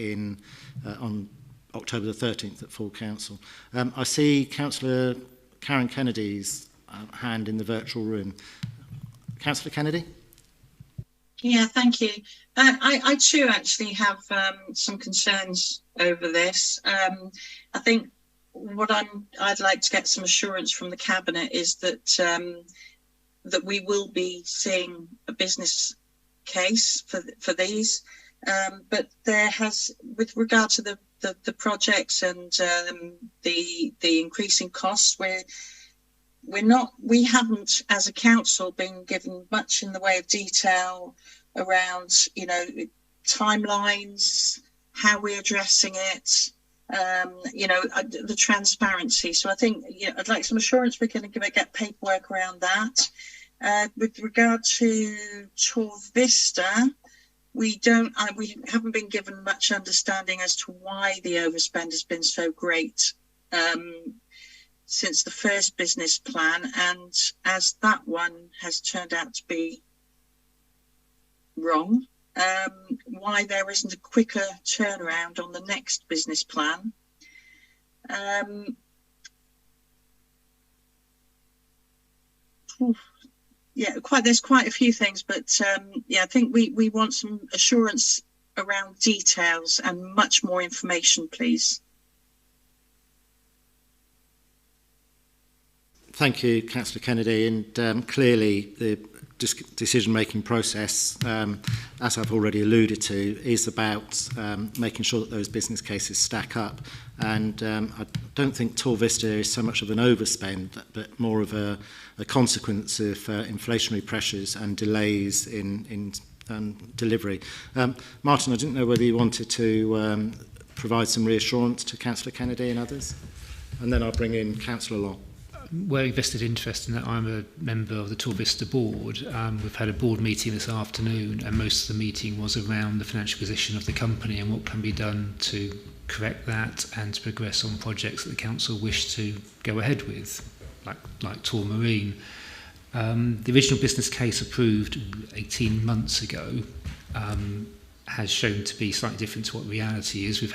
on October the 13th at full council. I see Councillor Karen Kennedy's hand in the virtual room. Councillor Kennedy? Yeah, thank you. I too actually have some concerns over this. I think what I'd like to get some assurance from the Cabinet is that that we will be seeing a business case for these, but there has, with regard to the projects and the increasing costs, we haven't as a council been given much in the way of detail around, you know, timelines, how we're addressing it, you know, the transparency. So I think, you know, I'd like some assurance we're going to get paperwork around that. With regard to Tor Vista, we haven't been given much understanding as to why the overspend has been so great since the first business plan, and as that one has turned out to be wrong, why there isn't a quicker turnaround on the next business plan. Yeah, there's quite a few things, but yeah, I think we want some assurance around details and much more information, please. Thank you, Councillor Kennedy. And clearly, the decision-making process, as I've already alluded to, is about making sure that those business cases stack up. And I don't think Tor Vista is so much of an overspend, but more of a consequence of inflationary pressures and delays in delivery. Martin, I didn't know whether you wanted to provide some reassurance to Councillor Kennedy and others, and then I'll bring in Councillor Law. We're invested interest in that. I'm a member of the Tor Vista board. We've had a board meeting this afternoon, and most of the meeting was around the financial position of the company and what can be done to correct that and to progress on projects that the council wish to go ahead with, like Tor Marine. The original business case approved 18 months ago has shown to be slightly different to what reality is. We're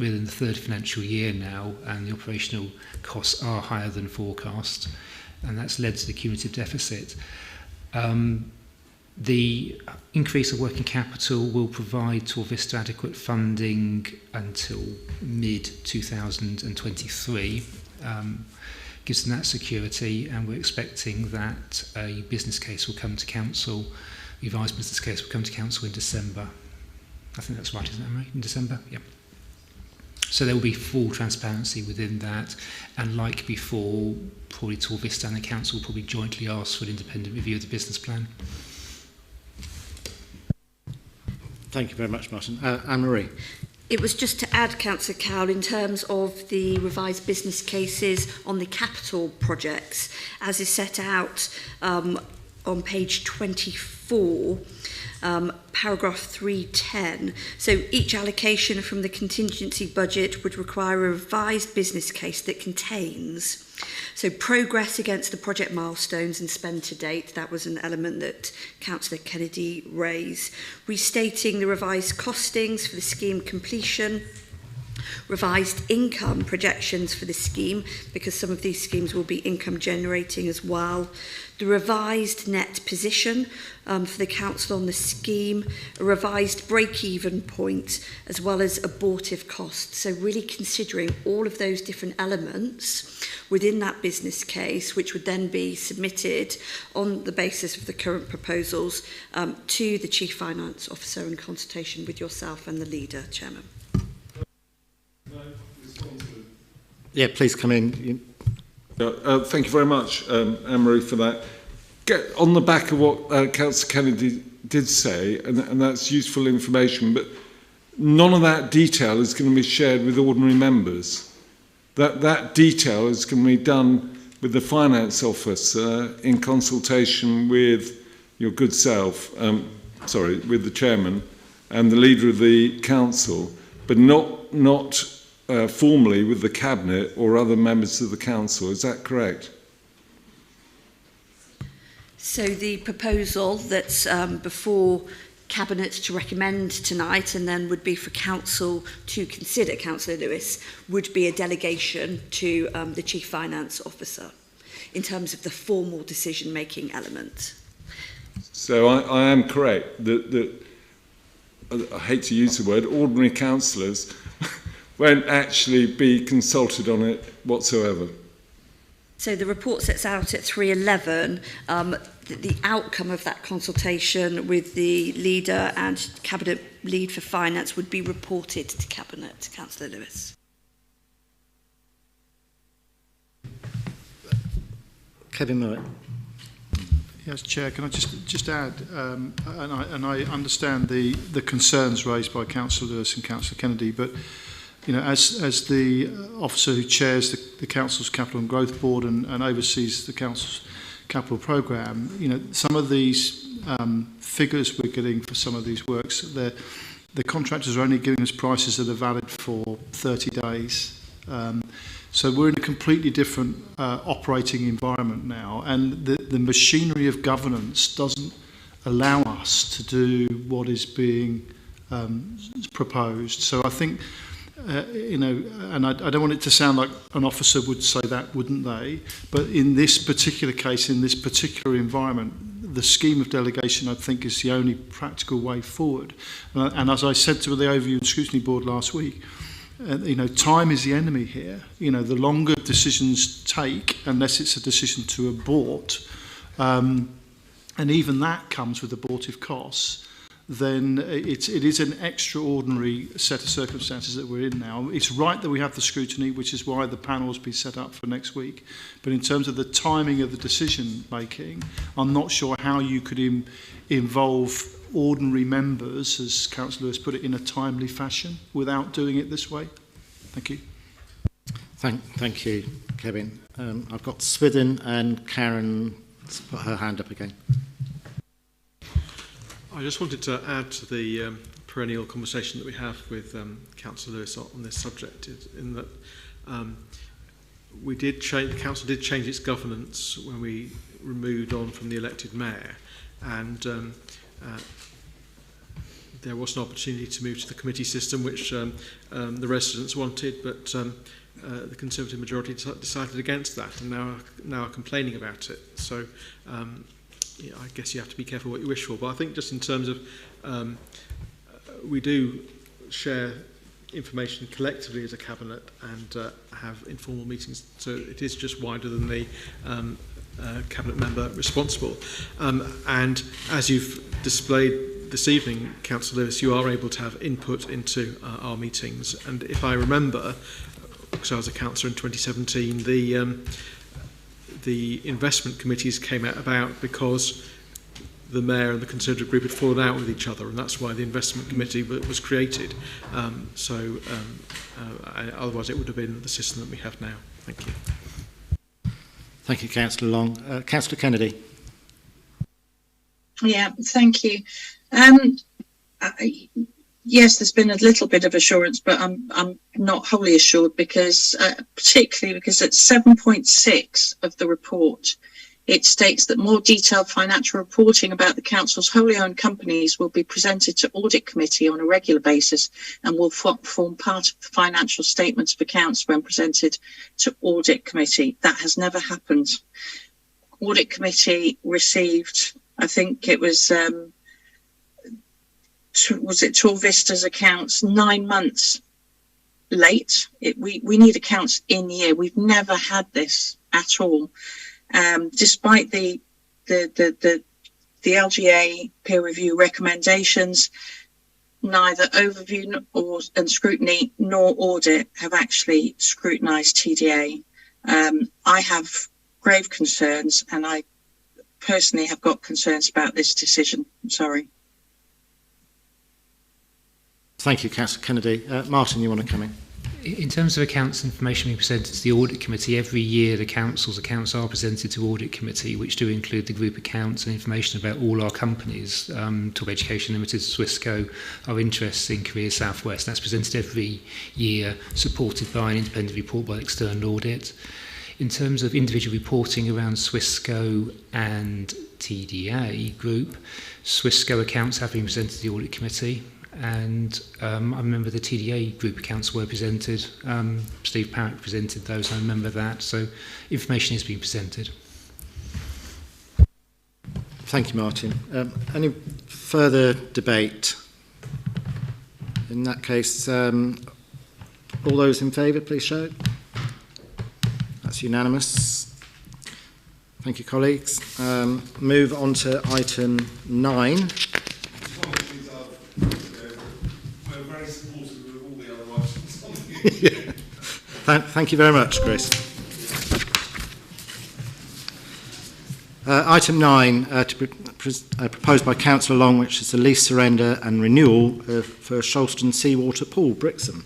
in the third financial year now, and the operational costs are higher than forecast, and that's led to the cumulative deficit. The increase of working capital will provide Tor Vista adequate funding until mid-2023. Gives them that security, and we're expecting that a business case will come to council, revised business case will come to council in December. I think that's right, isn't that right? In December? Yeah. So there will be full transparency within that, and like before, probably Tor Vista and the council will probably jointly ask for an independent review of the business plan. Thank you very much, Martin. Anne-Marie. It was just to add, Councillor Cowell, in terms of the revised business cases on the capital projects, as is set out on page 24, paragraph 310. So each allocation from the contingency budget would require a revised business case that contains progress against the project milestones and spend to date. That was an element that Councillor Kennedy raised. Restating the revised costings for the scheme completion, revised income projections for the scheme, because some of these schemes will be income generating as well. The revised net position for the council on the scheme, a revised break-even point, as well as abortive costs. So really considering all of those different elements within that business case, which would then be submitted on the basis of the current proposals to the Chief Finance Officer in consultation with yourself and the leader, Chairman. Yeah, please come in. Thank you very much, Anne-Marie, for that. On the back of what Councillor Kennedy did say, and that's useful information, but none of that detail is going to be shared with ordinary members. That detail is going to be done with the Finance Officer in consultation with your good self, with the Chairman and the Leader of the Council, but not formally with the Cabinet or other members of the Council. Is that correct? So the proposal that's before Cabinet to recommend tonight, and then would be for Council to consider, Councillor Lewis, would be a delegation to the Chief Finance Officer in terms of the formal decision-making element. So I am correct that I hate to use the word, ordinary councillors won't actually be consulted on it whatsoever. So the report sets out at 311 the outcome of that consultation with the leader and Cabinet lead for finance would be reported to Cabinet. Councillor Lewis. Kevin Murray. Yes, Chair, can I just add, and I understand the concerns raised by Councillor Lewis and Councillor Kennedy, but you know, as the officer who chairs the Council's Capital and Growth Board and oversees the Council's capital programme, you know, some of these figures we're getting for some of these works, the contractors are only giving us prices that are valid for 30 days. So we're in a completely different operating environment now, and the machinery of governance doesn't allow us to do what is being proposed. So I think, you know, and I don't want it to sound like an officer would say that, wouldn't they? But in this particular case, in this particular environment, the scheme of delegation, I think, is the only practical way forward. And as I said to the Overview and Scrutiny Board last week, you know, time is the enemy here. You know, the longer decisions take, unless it's a decision to abort, and even that comes with abortive costs, then it is an extraordinary set of circumstances that we're in now. It's right that we have the scrutiny, which is why the panel has been set up for next week. But in terms of the timing of the decision making, I'm not sure how you could involve ordinary members, as Councillor Lewis put it, in a timely fashion without doing it this way. Thank you. Thank you, Kevin. I've got Swithin and Karen put her hand up again. I just wanted to add to the perennial conversation that we have with Councillor Lewis on this subject, in that the council did change its governance when we moved on from the elected mayor, and there was an opportunity to move to the committee system, which the residents wanted, but the Conservative majority decided against that, and now are complaining about it. So yeah, I guess you have to be careful what you wish for. But I think just in terms of we do share information collectively as a cabinet and have informal meetings, so it is just wider than the cabinet member responsible. And as you've displayed this evening, Councillor Lewis, you are able to have input into our meetings. And if I remember, because I was a councillor in 2017, the investment committees came out about because the mayor and the Conservative group had fallen out with each other, and that's why the investment committee was created. Otherwise it would have been the system that we have now. Thank you. Thank you, Councillor Long. Councillor Kennedy. Yeah, thank you. Yes, there's been a little bit of assurance, but I'm not wholly assured, because particularly because at 7.6 of the report, it states that more detailed financial reporting about the council's wholly owned companies will be presented to Audit Committee on a regular basis and will form part of the financial statements of accounts when presented to Audit Committee. That has never happened. Audit Committee received, I think it was it Tor Vista's accounts 9 months late. We need accounts in year. We've never had this at all. Despite the LGA peer review recommendations, neither overview and scrutiny nor audit have actually scrutinised TDA. I have grave concerns, and I personally have got concerns about this decision. I'm sorry. Thank you, Councillor Kennedy. Martin, you want to come in? In terms of accounts information being presented to the Audit Committee, every year the council's accounts are presented to Audit Committee, which do include the group accounts and information about all our companies, Torquay Education Limited, Swissco, our interests in Career Southwest. That's presented every year, supported by an independent report by external audit. In terms of individual reporting around Swissco and TDA group, Swissco accounts have been presented to the Audit Committee. And I remember the TDA group accounts were presented. Steve Parrott presented those, I remember that. So information is being presented. Thank you, Martin. Any further debate? In that case, all those in favour, please show. That's unanimous. Thank you, colleagues. Move on to item 9. Thank you very much, Chris. Item 9, proposed by Councillor Long, which is the lease surrender and renewal for Sholston Seawater Pool, Brixham.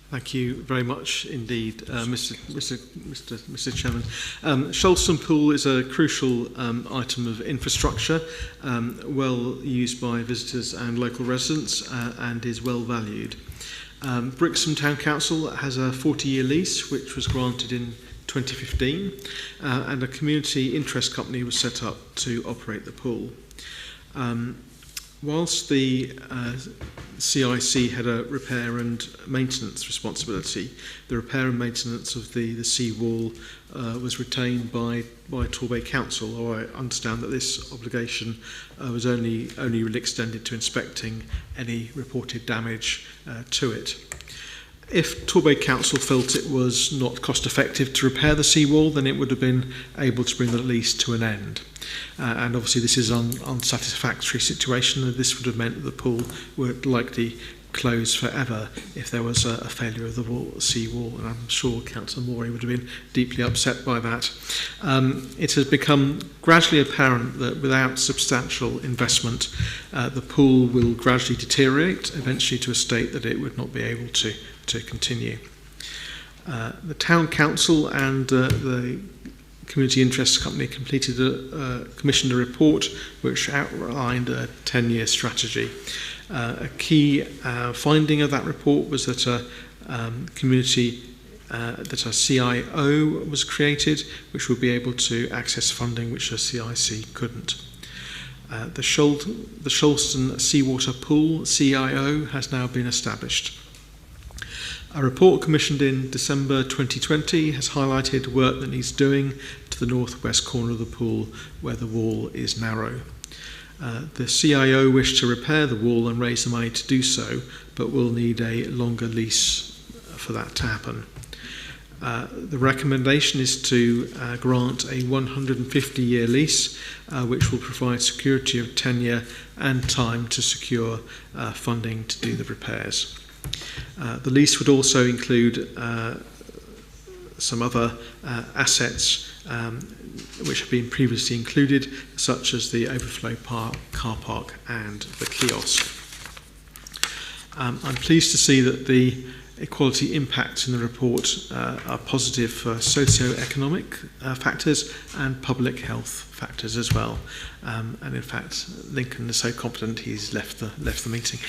Thank you very much indeed, Mr. Chairman. Sholston Pool is a crucial item of infrastructure, well used by visitors and local residents, and is well valued. Brixham Town Council has a 40-year lease, which was granted in 2015, and a community interest company was set up to operate the pool. Whilst the CIC had a repair and maintenance responsibility, the repair and maintenance of the seawall was retained by Torquay Council, or I understand that this obligation was only really extended to inspecting any reported damage to it. if Torquay Council felt it was not cost effective to repair the seawall, then it would have been able to bring the lease to an end. And obviously this is an unsatisfactory situation, and this would have meant that the pool would likely close forever if there was a failure of the seawall, and I'm sure Councillor Morey would have been deeply upset by that. It has become gradually apparent that without substantial investment, the pool will gradually deteriorate, eventually to a state that it would not be able to continue. The Town Council and the Community Interest Company commissioned a report which outlined a 10-year strategy. A key finding of that report was that a CIO was created, which would be able to access funding which a CIC couldn't. The Sholston Seawater Pool CIO has now been established. A report commissioned in December 2020 has highlighted work that needs doing to the northwest corner of the pool where the wall is narrow. The CIO wished to repair the wall and raise the money to do so, but will need a longer lease for that to happen. The recommendation is to grant a 150-year lease, which will provide security of tenure and time to secure funding to do the repairs. The lease would also include some other assets which have been previously included, such as the overflow car park and the kiosk. I'm pleased to see that the equality impacts in the report are positive for socio-economic factors and public health factors as well. And in fact, Lincoln is so confident he's left the meeting.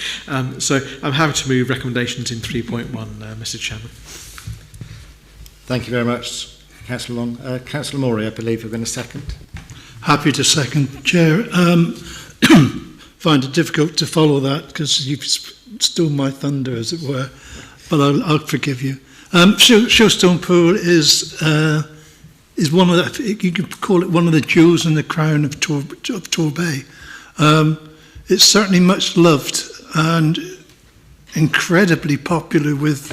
So I'm happy to move recommendations in 3.1, Mr. Chairman. Thank you very much, Councillor Long. Councillor Morey, I believe you're going to second. Happy to second, Chair. Find it difficult to follow that because you've stole my thunder, as it were, but I'll forgive you. Sholston Pool is one of the, you could call it one of the jewels in the crown of Torquay. It's certainly much loved and incredibly popular with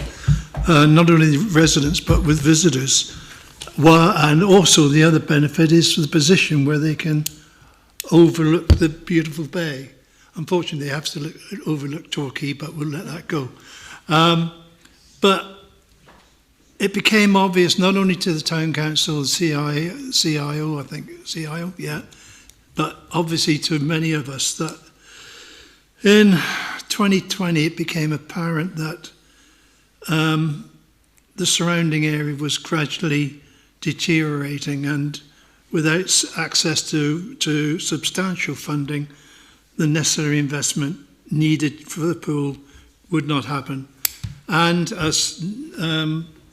not only residents but with visitors. And also the other benefit is the position where they can overlook the beautiful bay. Unfortunately, they have to overlook Torquay, but we'll let that go. But it became obvious not only to the Town Council, CIO, I think, CIO, yeah, but obviously to many of us that in 2020 it became apparent that the surrounding area was gradually deteriorating, and without access to substantial funding, the necessary investment needed for the pool would not happen. And as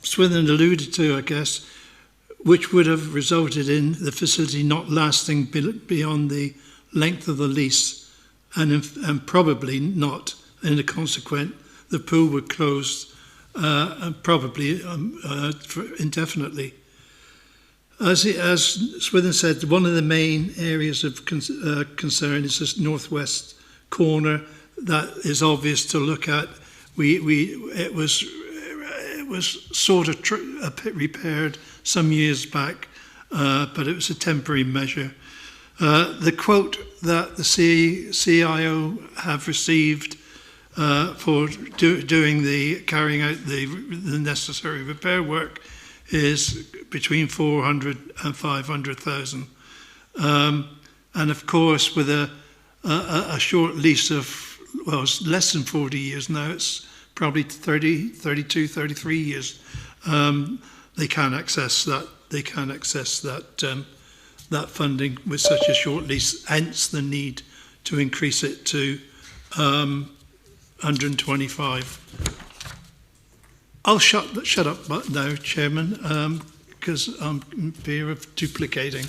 Swithin alluded to, I guess, which would have resulted in the facility not lasting beyond the length of the lease, and probably not, in a consequent, the pool would close probably indefinitely. As Swithin said, one of the main areas of concern is this northwest corner. That is obvious to look at. It was sort of repaired some years back, but it was a temporary measure. The quote that the CIO have received for carrying out the necessary repair work is between 400 and 500,000. And of course, with a short lease of, well, it's less than 40 years now, it's probably 30, 32, 33 years, they can't access that. They can't access that funding with such a short lease, hence the need to increase it to 125. I'll shut up now, Chairman, because I'm in fear of duplicating.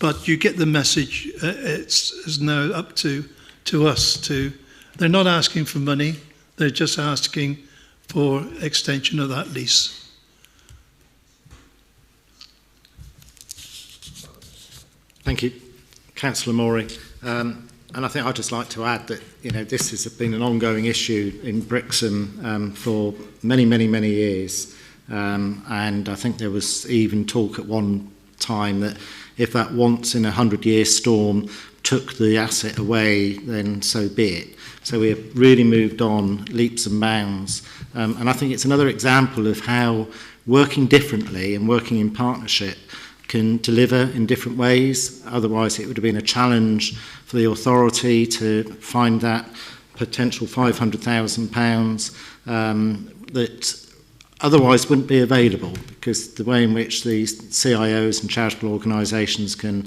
But you get the message. It's now up to us to. They're not asking for money. They're just asking for extension of that lease. Thank you, Councillor Morey. And I think I'd just like to add that, this has been an ongoing issue in Brixham for many, many, many years. And I think there was even talk at one time that if that once in 100-year storm took the asset away, then so be it. So we have really moved on leaps and bounds. And I think it's another example of how working differently and working in partnership can deliver in different ways. Otherwise, it would have been a challenge for the authority to find that potential £500,000 that otherwise wouldn't be available, because the way in which these CIOs and charitable organisations can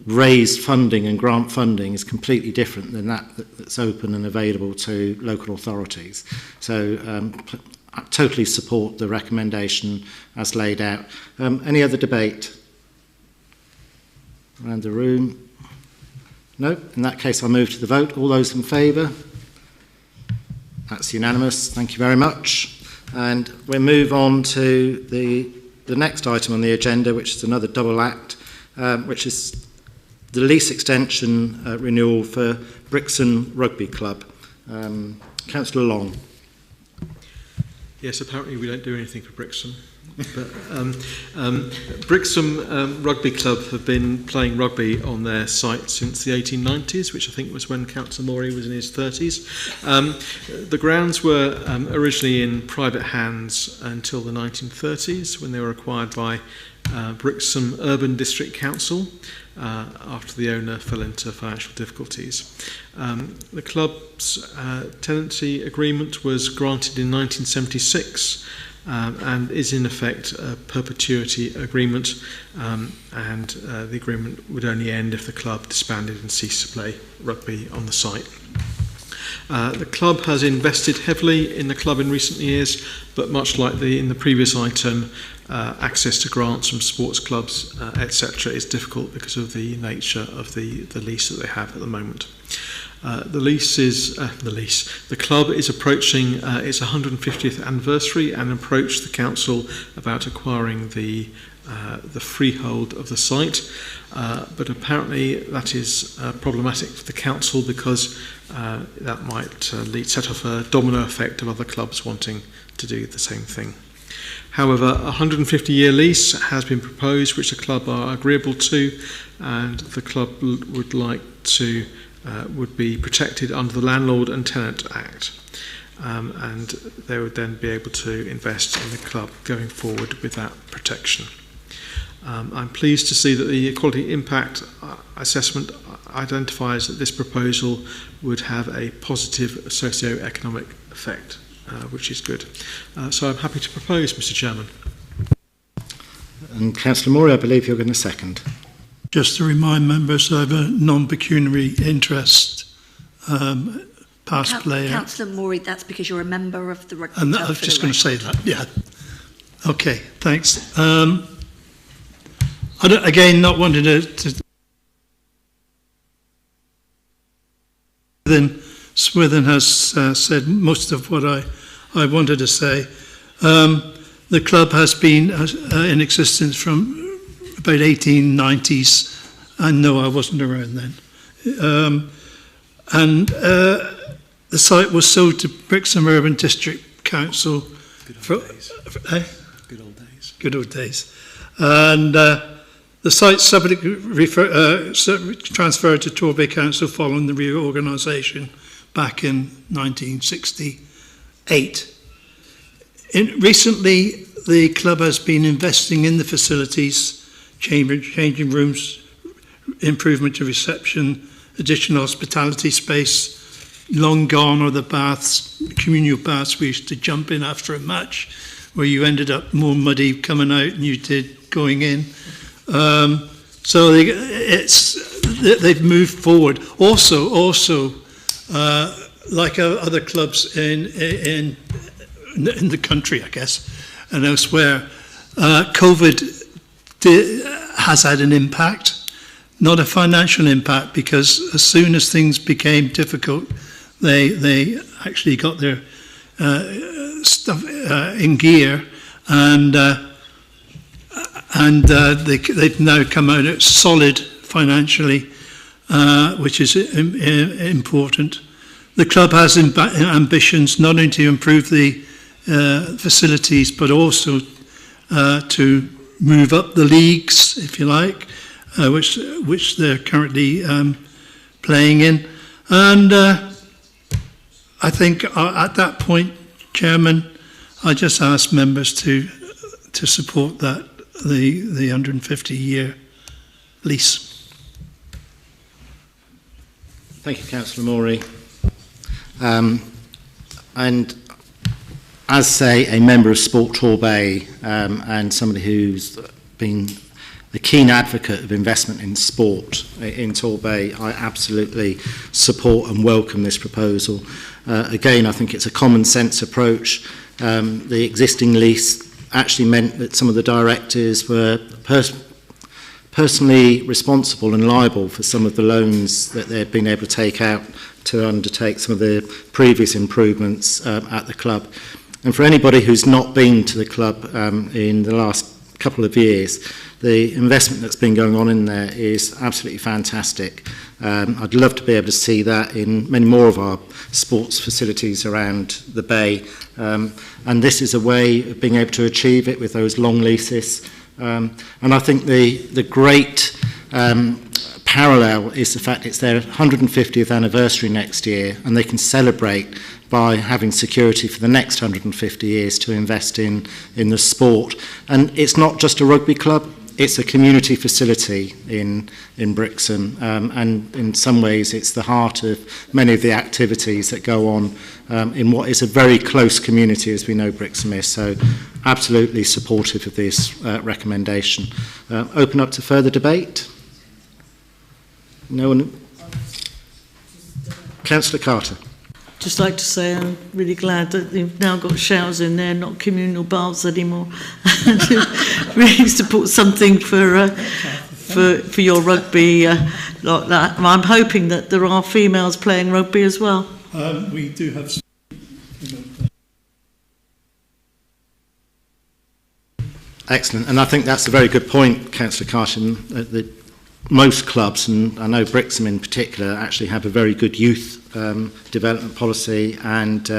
raise funding and grant funding is completely different than that's open and available to local authorities. So I totally support the recommendation as laid out. Any other debate around the room? No? In that case, I'll move to the vote. All those in favour? That's unanimous. Thank you very much. And we'll move on to the next item on the agenda, which is another double act, which is the lease extension renewal for Brixham Rugby Club. Councillor Long. Yes, apparently we don't do anything for Brixham. But Brixham Rugby Club have been playing rugby on their site since the 1890s, which I think was when Councillor Morey was in his 30s. The grounds were originally in private hands until the 1930s, when they were acquired by Brixham Urban District Council after the owner fell into financial difficulties. The club's tenancy agreement was granted in 1976 and is in effect a perpetuity agreement, and the agreement would only end if the club disbanded and ceased to play rugby on the site. The club has invested heavily in the club in recent years, but much like in the previous item, access to grants from sports clubs, etc., is difficult because of the nature of the lease that they have at the moment. The club is approaching its 150th anniversary and approached the council about acquiring the freehold of the site, but apparently that is problematic for the council because that might set off a domino effect of other clubs wanting to do the same thing. However, a 150-year lease has been proposed, which the club are agreeable to, and the club would like to would be protected under the Landlord and Tenant Act, and they would then be able to invest in the club going forward with that protection. I'm pleased to see that the Equality Impact Assessment identifies that this proposal would have a positive socio-economic effect, which is good. So I'm happy to propose, Mr. Chairman. And Councillor Morey, I believe you're going to second. Just to remind members, I have a non-pecuniary interest, past player. Councillor Morey, that's because you're a member of the rugby club. And I was just going to say that, yeah. Okay, thanks. Again, not wanting to Swithin has said most of what I wanted to say. The club has been in existence from about 1890s, and no, I wasn't around then. The site was sold to Brixham Urban District Council. Good old days. Good old days. And the site transferred to Torquay Council following the reorganisation back in 1968. Recently, the club has been investing in the facilities, changing rooms, improvement to reception, additional hospitality space. Long gone are the baths, communal baths we used to jump in after a match, where you ended up more muddy coming out than you did going in. So they've moved forward. Also, like other clubs in the country, I guess, and elsewhere, COVID has had an impact, not a financial impact, because as soon as things became difficult, they actually got their stuff in gear, and they've now come out solid financially, which is important. The club has ambitions not only to improve the facilities, but also to move up the leagues, if you like, which they're currently playing in. And I think at that point, Chairman, I just ask members to support that, the 150-year lease. Thank you, Councillor Morey. And as, say, a member of Sport Torquay and somebody who's been a keen advocate of investment in sport in Torquay, I absolutely support and welcome this proposal. Again, I think it's a common sense approach. The existing lease actually meant that some of the directors were personally responsible and liable for some of the loans that they'd been able to take out to undertake some of the previous improvements at the club. And for anybody who's not been to the club in the last couple of years, the investment that's been going on in there is absolutely fantastic. I'd love to be able to see that in many more of our sports facilities around the bay. And this is a way of being able to achieve it with those long leases. And I think the great parallel is the fact it's their 150th anniversary next year, and they can celebrate by having security for the next 150 years to invest in the sport. And it's not just a rugby club, it's a community facility in Brixham, and in some ways it's the heart of many of the activities that go on in what is a very close community, as we know Brixham is. So absolutely supportive of this recommendation. Open up to further debate. No one? Councillor Carter. Just like to say I'm really glad that they've now got showers in there, not communal baths anymore. Really support something for your rugby like that. And I'm hoping that there are females playing rugby as well. We do have some. Excellent, and I think that's a very good point, Councillor Carson, that most clubs, and I know Brixham in particular, actually have a very good youth development policy and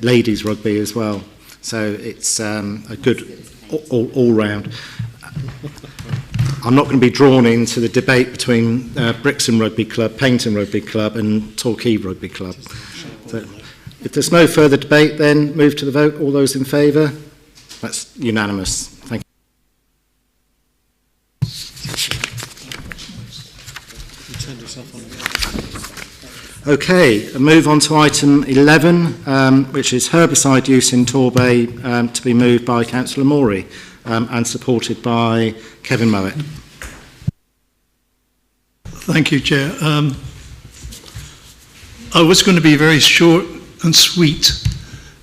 ladies rugby as well. So it's a good all round. I'm not going to be drawn into the debate between Brixham Rugby Club, Paignton Rugby Club and Torquay Rugby Club. So if there's no further debate, then move to the vote. All those in favour? That's unanimous. Thank you. Okay, a move on to item 11, which is herbicide use in Torquay, to be moved by Councillor Morey and supported by Kevin Mowat. Thank you, Chair. I was going to be very short and sweet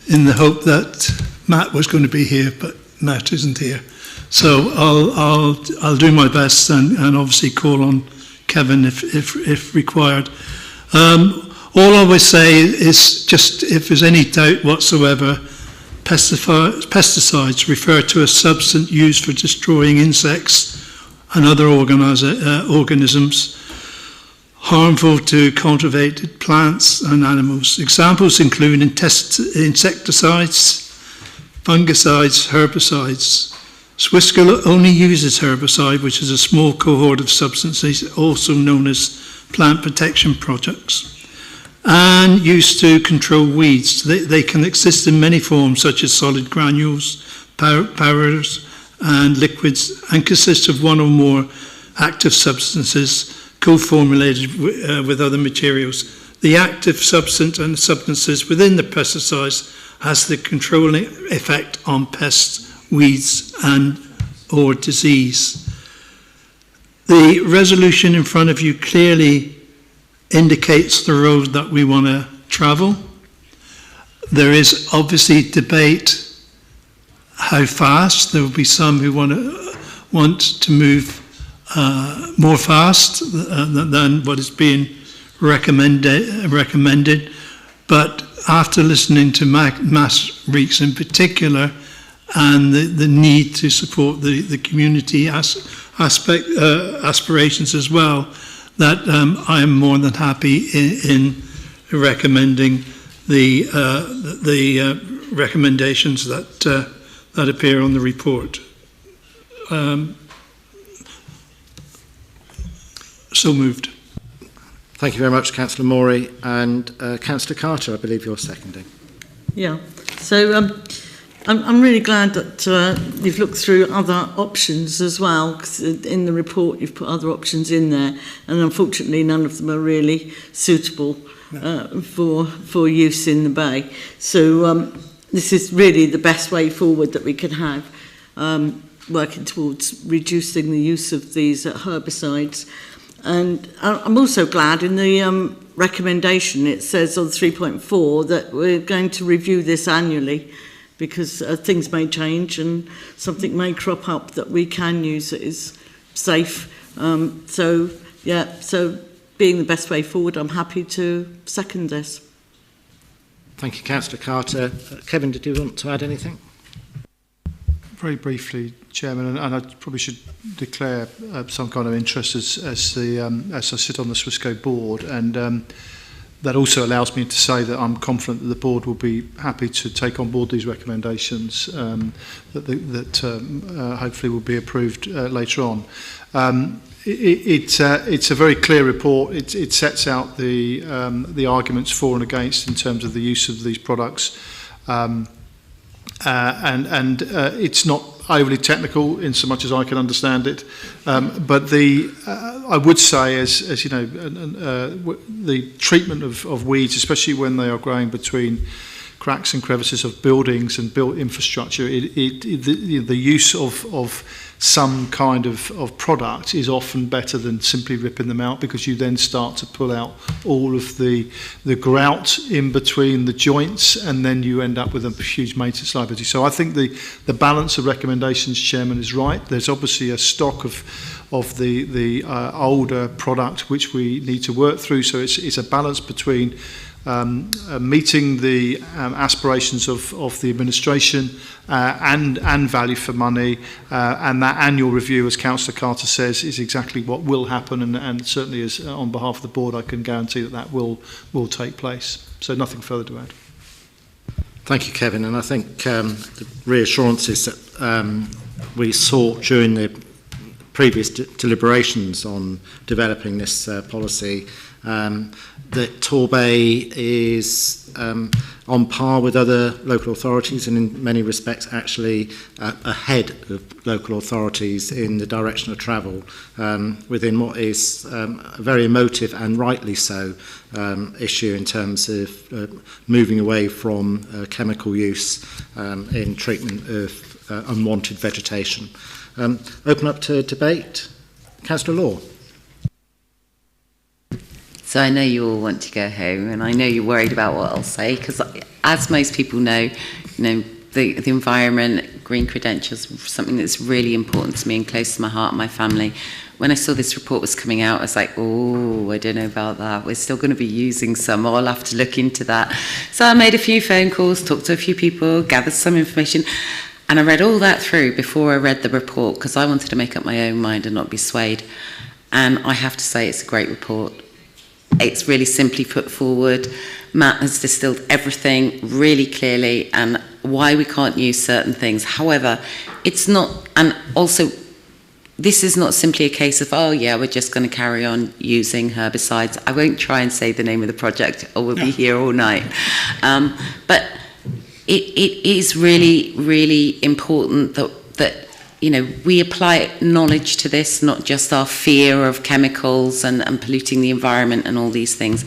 in the hope that Matt was going to be here, but Matt isn't here. So I'll do my best and obviously call on Kevin if required. All I would say is just if there's any doubt whatsoever, pesticides refer to a substance used for destroying insects and other organisms harmful to cultivated plants and animals. Examples include insecticides, fungicides, herbicides. Swisscom only uses herbicide, which is a small cohort of substances, also known as plant protection products, and used to control weeds. They can exist in many forms, such as solid granules, powders, and liquids, and consist of one or more active substances co-formulated with other materials. The active substance and substances within the pesticides has the controlling effect on pests, weeds, and or disease. The resolution in front of you clearly indicates the road that we want to travel. There is obviously debate how fast. There will be some who want to move more fast than what is being recommended. But after listening to Matt Reeks in particular, and the need to support the community aspirations as well, that I am more than happy in recommending the recommendations that appear on the report. So moved. Thank you very much, Councillor Morey. And Councillor Carter, I believe you're seconding. Yeah, so I'm really glad that you've looked through other options as well, because in the report you've put other options in there, and unfortunately none of them are really suitable for use in the bay. So this is really the best way forward that we can have, working towards reducing the use of these herbicides. And I'm also glad in the recommendation it says on 3.4 that we're going to review this annually, because things may change and something may crop up that we can use that is safe. So being the best way forward, I'm happy to second this. Thank you, Councillor Carter. Kevin, did you want to add anything? Very briefly, Chairman, and I probably should declare some kind of interest as I sit on the Swissco board, and that also allows me to say that I'm confident that the board will be happy to take on board these recommendations that hopefully will be approved later on. It's a very clear report. It sets out the arguments for and against in terms of the use of these products. And it's not overly technical in so much as I can understand it, but I would say, as you know, the treatment of weeds, especially when they are growing between cracks and crevices of buildings and built infrastructure, the use of some kind of product is often better than simply ripping them out, because you then start to pull out all of the grout in between the joints, and then you end up with a huge maintenance liability. So I think the balance of recommendations, Chairman, is right. There's obviously a stock of the older product which we need to work through, so it's a balance between meeting the aspirations of the administration and value for money, and that annual review, as Councillor Carter says, is exactly what will happen, and certainly as on behalf of the board I can guarantee that will take place. So nothing further to add. Thank you, Kevin, and I think the reassurances that we sought during the previous deliberations on developing this policy, that Torquay is on par with other local authorities, and in many respects actually ahead of local authorities in the direction of travel within what is a very emotive and rightly so issue in terms of moving away from chemical use in treatment of unwanted vegetation. Open up to debate. Councillor Law. So I know you all want to go home, and I know you're worried about what I'll say, because as most people know, the environment, green credentials, something that's really important to me and close to my heart and my family. When I saw this report was coming out, I was like, oh, I don't know about that. We're still going to be using some. I'll have to look into that. So I made a few phone calls, talked to a few people, gathered some information, and I read all that through before I read the report, because I wanted to make up my own mind and not be swayed. And I have to say it's a great report. It's really simply put forward. Matt has distilled everything really clearly, and why we can't use certain things. However, it's not, and also this is not simply a case of, oh yeah, we're just going to carry on using herbicides. I won't try and say the name of the project, or we'll be here all night. But it is really, really important that we apply knowledge to this, not just our fear of chemicals and polluting the environment and all these things.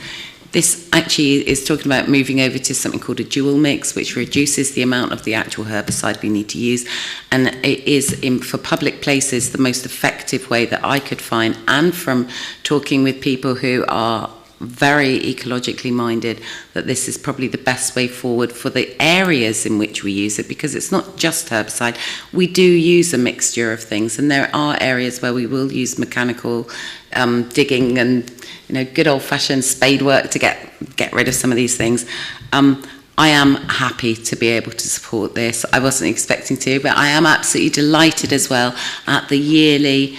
This actually is talking about moving over to something called a dual mix, which reduces the amount of the actual herbicide we need to use. And it is, for public places, the most effective way that I could find, and from talking with people who are very ecologically minded, that this is probably the best way forward for the areas in which we use it, because it's not just herbicide. We do use a mixture of things, and there are areas where we will use mechanical digging and good old-fashioned spade work to get rid of some of these things. I am happy to be able to support this. I wasn't expecting to, but I am absolutely delighted as well at the yearly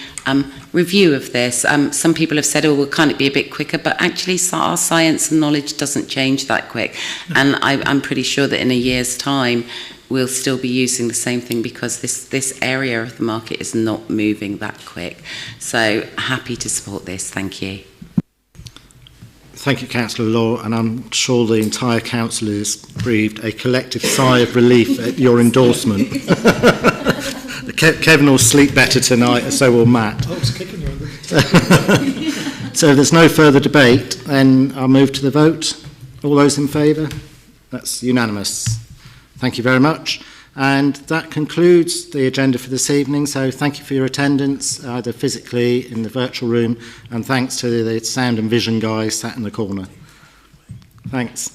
review of this. Some people have said, oh, well, can't it be a bit quicker? But actually, our science and knowledge doesn't change that quick. And I'm pretty sure that in a year's time, we'll still be using the same thing, because this area of the market is not moving that quick. So happy to support this. Thank you. Thank you, Councillor Law, and I'm sure the entire council has breathed a collective sigh of relief at your endorsement. Kevin will sleep better tonight, and so will Matt. So if there's no further debate, then I'll move to the vote. All those in favour? That's unanimous. Thank you very much. And that concludes the agenda for this evening. So thank you for your attendance, either physically in the virtual room, and thanks to the sound and vision guys sat in the corner. Thanks.